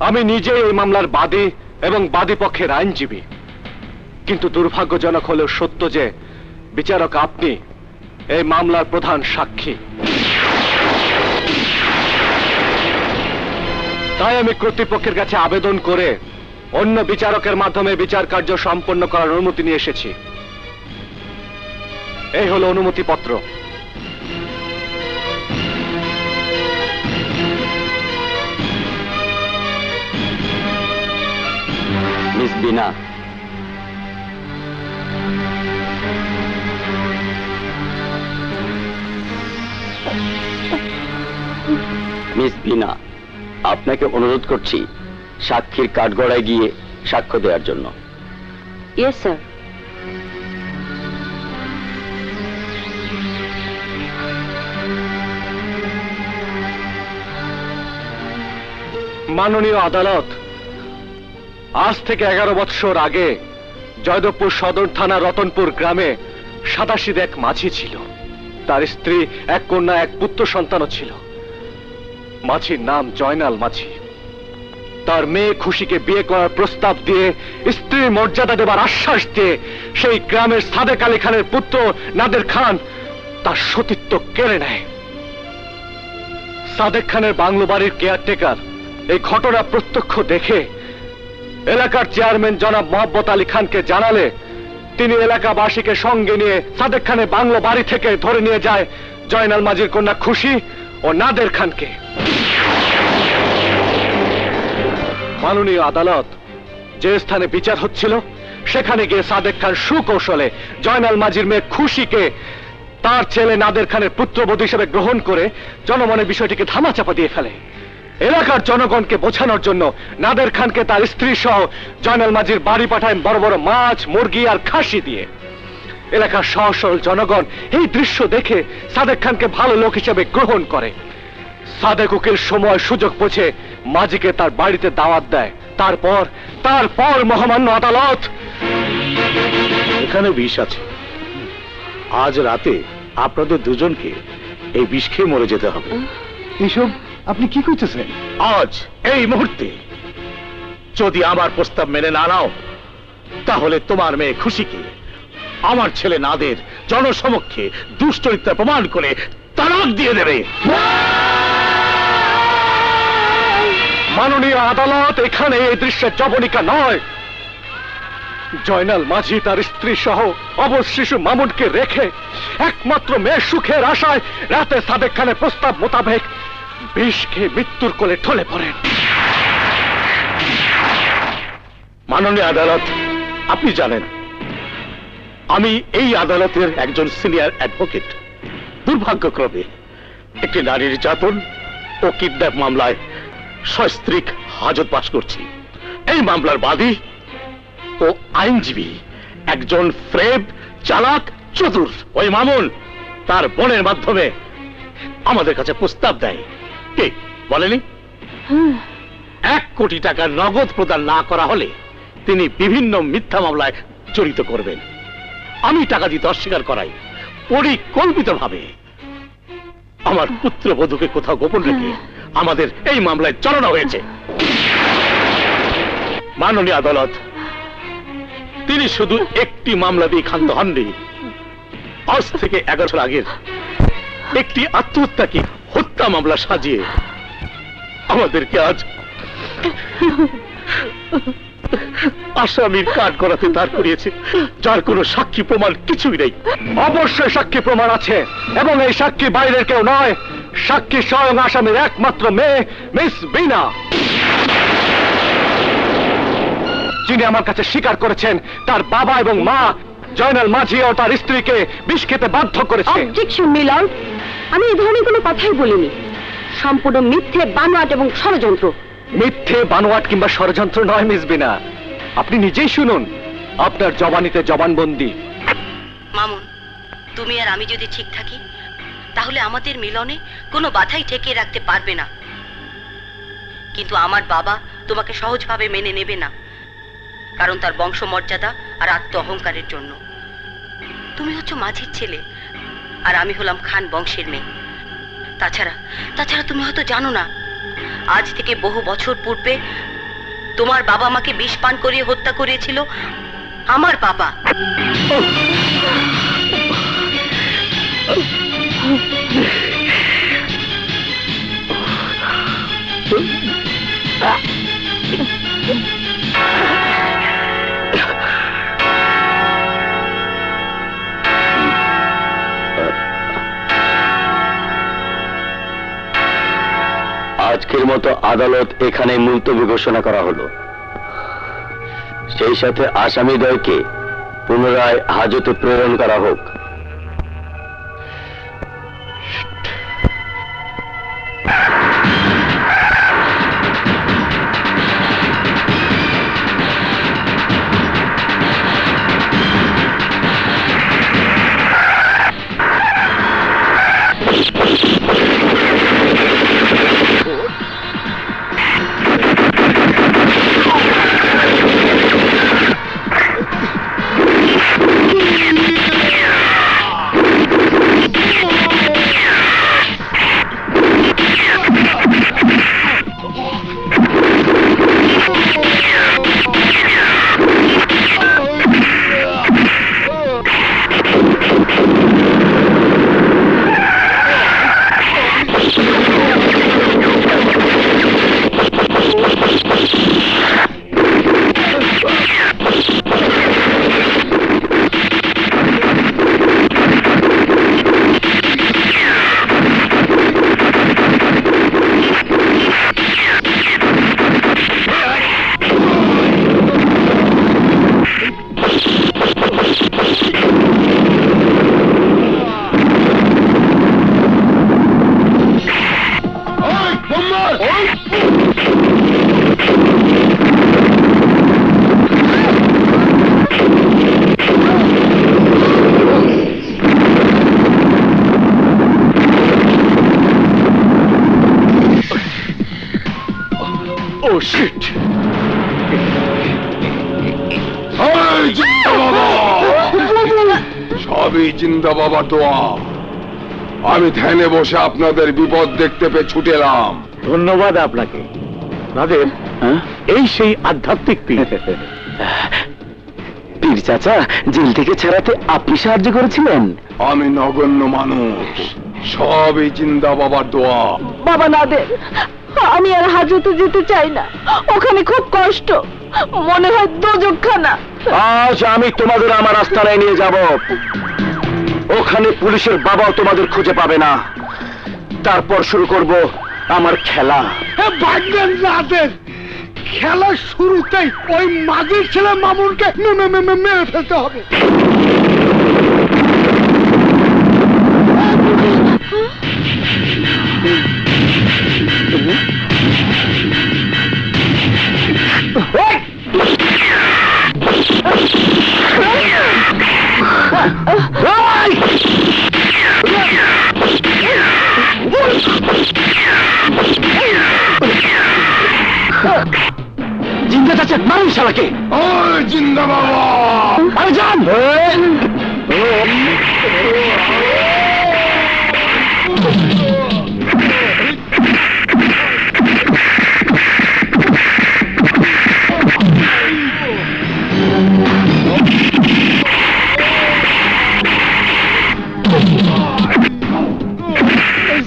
আমি নিজেই এই মামলার বাদী এবং বাদী পক্ষের আইনজীবী, কিন্তু দুর্ভাগ্যজনক হলেও সত্য যে বিচারক আপনি এই মামলার প্রধান সাক্ষী। তাই আমি কর্তৃপক্ষের কাছে আবেদন করে অন্য বিচারকের মাধ্যমে বিচার কার্য সম্পন্ন করার অনুমতি নিয়ে এসেছি। এই হলো অনুমতিপত্র। মিস বিনা, মিস বিনা, আপনাকে অনুরোধ করছি সাক্ষীর কাঠগড়ায় গিয়ে সাক্ষ্য দেওয়ার জন্য। Yes sir. মাননীয় আদালত, আজ থেকে 11 বৎসর আগে জয়দেবপুর সদর থানা রতনপুর গ্রামে 87 এক মাঝি ছিল। তার স্ত্রী, এক কন্যা, এক পুত্র সন্তানও ছিল। মাঝির নাম জয়নাল মাঝি। তার মেয়ে খুশিকে বিয়ে করার প্রস্তাব দিয়ে স্ত্রীর মর্যাদা দেবার আশ্বাস দিয়ে সেই গ্রামের সাদেক আলী খানের পুত্র নাদের খান তার সতীত্ব কেড়ে নেয়। সাদেক খানের বাংলো বাড়ির কেয়ারটেকার এই ঘটনা প্রত্যক্ষ দেখে এলাকার চেয়ারম্যান জনাব মোহাম্মদ আলী খানকে জানালে তিনি এলাকাবাসীকে সঙ্গে নিয়ে সাদেক খানের বাংলো বাড়ি থেকে ধরে নিয়ে যায় জয়নাল মাঝির কন্যা খুশি ও নাদের খানকে। মাননীয় আদালত যে স্থানে বিচার হচ্ছিল সেখানে গিয়ে সাদেক খান সুকৌশলে জয়নাল মাঝির মেয়ে খুশিকে তার ছেলে নাদের খানের পুত্রবধূ হিসেবে গ্রহণ করে জনমনে বিষয়টিকে ধামাচাপা দিয়ে ফেলে। এলাকার জনগণকে বোঝানোর জন্য নাদের খানকে তার স্ত্রী সহ জয়নাল মাঝির বাড়ি পাঠায় বড় বড় মাছ, মুরগি আর খাসি দিয়ে। এলাকার সহজ সরল জনগণ এই দৃশ্য দেখে সাদেক খানকে ভালো লোক হিসেবে গ্রহণ করে। সাদেক উকিল সময় সুযোগ বুঝে মাঝিকে তার বাড়িতে দাওয়াত দেয়। তারপর মহামান্য আদালত, এখানে বিষ আছে, আজ রাতে আপনাদের দুজনকে এই বিষ খেয়ে মরে যেতে হবে। এসব আপনি কি করতেছেন? আজ এই মুহূর্তে যদি আমার প্রস্তাব মেনে না নাও তাহলে তোমার মেয়ে খুশিকে আমার ছেলে নাদের জনসমক্ষে দুশ্চরিত্রা প্রমাণ করে তালাক দিয়ে দেবে। মাননীয় আদালত, এখানে এই দৃশ্যের জবনিকা নয়। জয়নাল মাঝি তার স্ত্রী সহ অবশ শিশু মামুনকে রেখে একমাত্র মেয়ের সুখের আশায় রাতে সাদেক খানের প্রস্তাব মোতাবেক বিষ খেয়ে মৃত্যুর কোলে ঢলে পড়েন। মাননীয় আদালত, আপনি জানেন আমি এই আদালতের একজন সিনিয়র অ্যাডভোকেট। দুর্ভাগ্যক্রমে একটি নারী নির্যাতন ও কিডন্যাপ মামলায় সস্ত্রীক হাজত পাশ করছি। এই মামলার বাদী ও আইনজীবী একজন ফ্রেব, চালাক, চতুর। ওই মামুন তার বোনের মাধ্যমে আমাদের কাছে প্রস্তাব দেয়। কে বলেনি? 1 কোটি টাকা নগদ প্রদান না করা হলে তিনি বিভিন্ন মিথ্যা মামলায় জড়িত করবেন। আমি টাকা দিতে অস্বীকার করাই পরিকল্পিতভাবে আমার পুত্রবধূকে কোথাও গোপন রেখে আমাদের এই মামলায় চালানো হয়েছে। মাননীয় আদালত, তিনি শুধু একটি মামলা দিয়ে ক্ষান্ত হননি, আজ থেকে 11 বছর আগের একটি আত্মহত্যাকে হত্যা মামলা সাজিয়ে আমাদেরকে আজ আসামির কাঠ গড়াতে দাঁড় করিয়েছে, যার কোনো সাক্ষী প্রমাণ কিছুই নেই। অবশ্যই সাক্ষী প্রমাণ আছে, এবং এই সাক্ষী বাইরের কেউ নয়, সাক্ষী স্বয়ং আসামির একমাত্র মেয়ে মিস বিনা, যিনি আমার কাছে স্বীকার করেছেন তার বাবা এবং মা জয়নাল মাঝি ও তার স্ত্রীকে বিষ খেতে বাধ্য করেছে। অবজেকশন মিলন, আমি এই ধরনের কোনো কথাই বলিনি। সম্পূর্ণ মিথ্যে, বানোয়াট এবং ষড়যন্ত্র। মিথ্যে, বানোয়াট কিংবা ষড়যন্ত্র নয় মিস বিনা, আপনি নিজেই শুনুন আপনার জবানিতে জবানবন্দি। মামুন, তুমি আর আমি যদি ঠিক থাকি তাহলে আমাদের মিলনে কোনো বাধাই ঠেকিয়ে রাখতে পারবে না। কিন্তু আমার বাবা তোমাকে সহজভাবে মেনে নেবে না, কারণ তার বংশমর্যাদা আর আত্ম অহংকারের জন্য। তুমি হচ্ছ মাঝির ছেলে আর আমি হলাম খান বংশের মেয়ে। তাছাড়া তুমি হয়তো জানো না, আজ থেকে বহু বছর পূর্বে তোমার বাবা আমাকে বিষ পান করিয়ে হত্যা করিয়েছিল আমার বাবা। আজকের মতো আদালত এখানে মুলতবি ঘোষণা করা হলো। সেই সাথে আসামিদ্বয়কে পুনরায় হাজতে প্রেরণ করা হোক। শিট! এই জিন্দা বাবা! সবই জিন্দা বাবার দোয়া। আমি ধ্যানে বসে আপনাদের বিপদ দেখতে পেয়ে ছুটে এলাম। ধন্যবাদ আপনাকে নাদের। এই সেই আধ্যাত্মিক পীর। পীর চাচা, জেল থেকে ছাড়াতে আপনি সাহায্য করেছিলেন? আমি নগণ্য মানুষ, সবই জিন্দা বাবার দোয়া। বাবা নাদের, আমি আর হাজতে যেতে চাই না, ওখানে খুব কষ্ট, মনে হয় দোজখখানা। আজ আমি তোমাদের আমার আস্তানায় নিয়ে যাব। ওখানে পুলিশের বাবাও তোমাদের খুঁজে পাবে না। তারপর শুরু করব আমার খেলা। ভাগ্যের নাদের খেলার শুরুতেই ওই মাঝির ছেলে মামুনকে মেরে ফেলতে হবে। জিন্দা চাচা, মারুন শালাকে। ওই জিন্দা বাবা! আরে যান!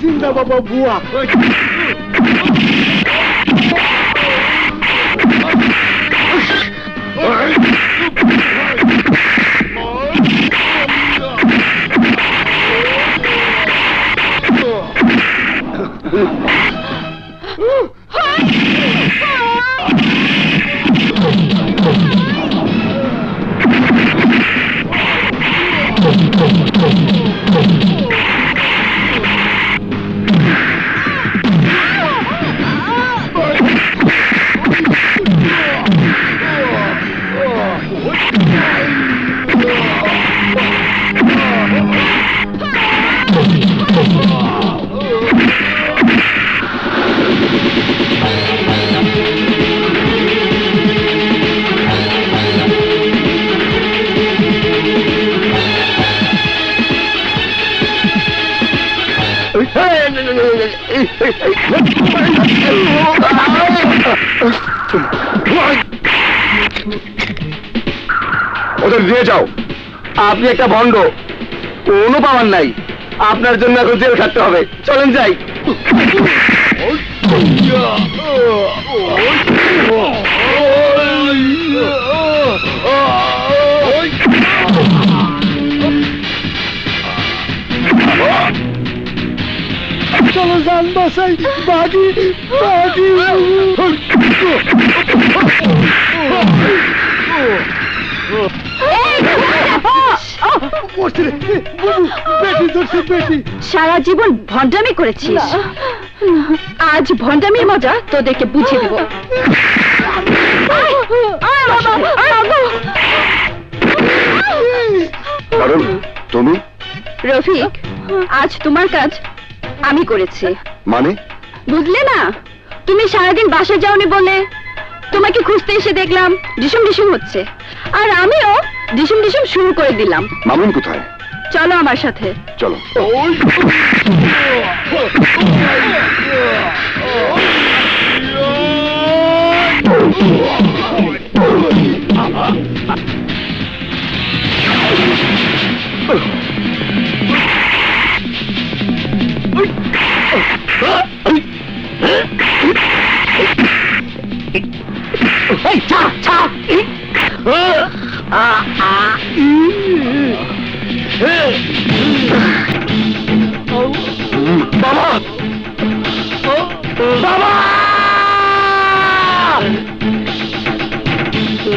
জিন্দা বাবা বুয়া। ওদের নিয়ে যাও। আপনি একটা ভণ্ড, কোনো পাওয়ার নাই। আপনার জন্য এখন জেল খাটতে হবে। চলেন যাই। চলো যান বাসাই, বাগি বাগি। বেটি ধরছে বেটি। সারা জীবন ভণ্ডামি করেছিস, আজ ভণ্ডামির মজা তোদেরকে বুঝিয়ে দেব। কারণ তুমি রফিক, আজ তোমার কাজ আমি করেছি। মানে? বুঝলে না, তুমি সারাদিন বাসা যাওনি বলে তোমাকে খুঁজতে এসে দেখলাম ডিসুম ডিসুম হচ্ছে, আর আমিও ডিসুম ডিসুম শুরু করে দিলাম। মামুন কোথায়? চলো আমার সাথে। চলো।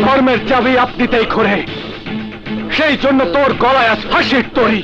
ধর্মের চাবি আপনিতেই খোরে, সেই জন্য তোর গলায় আজ ফাঁসির তরি।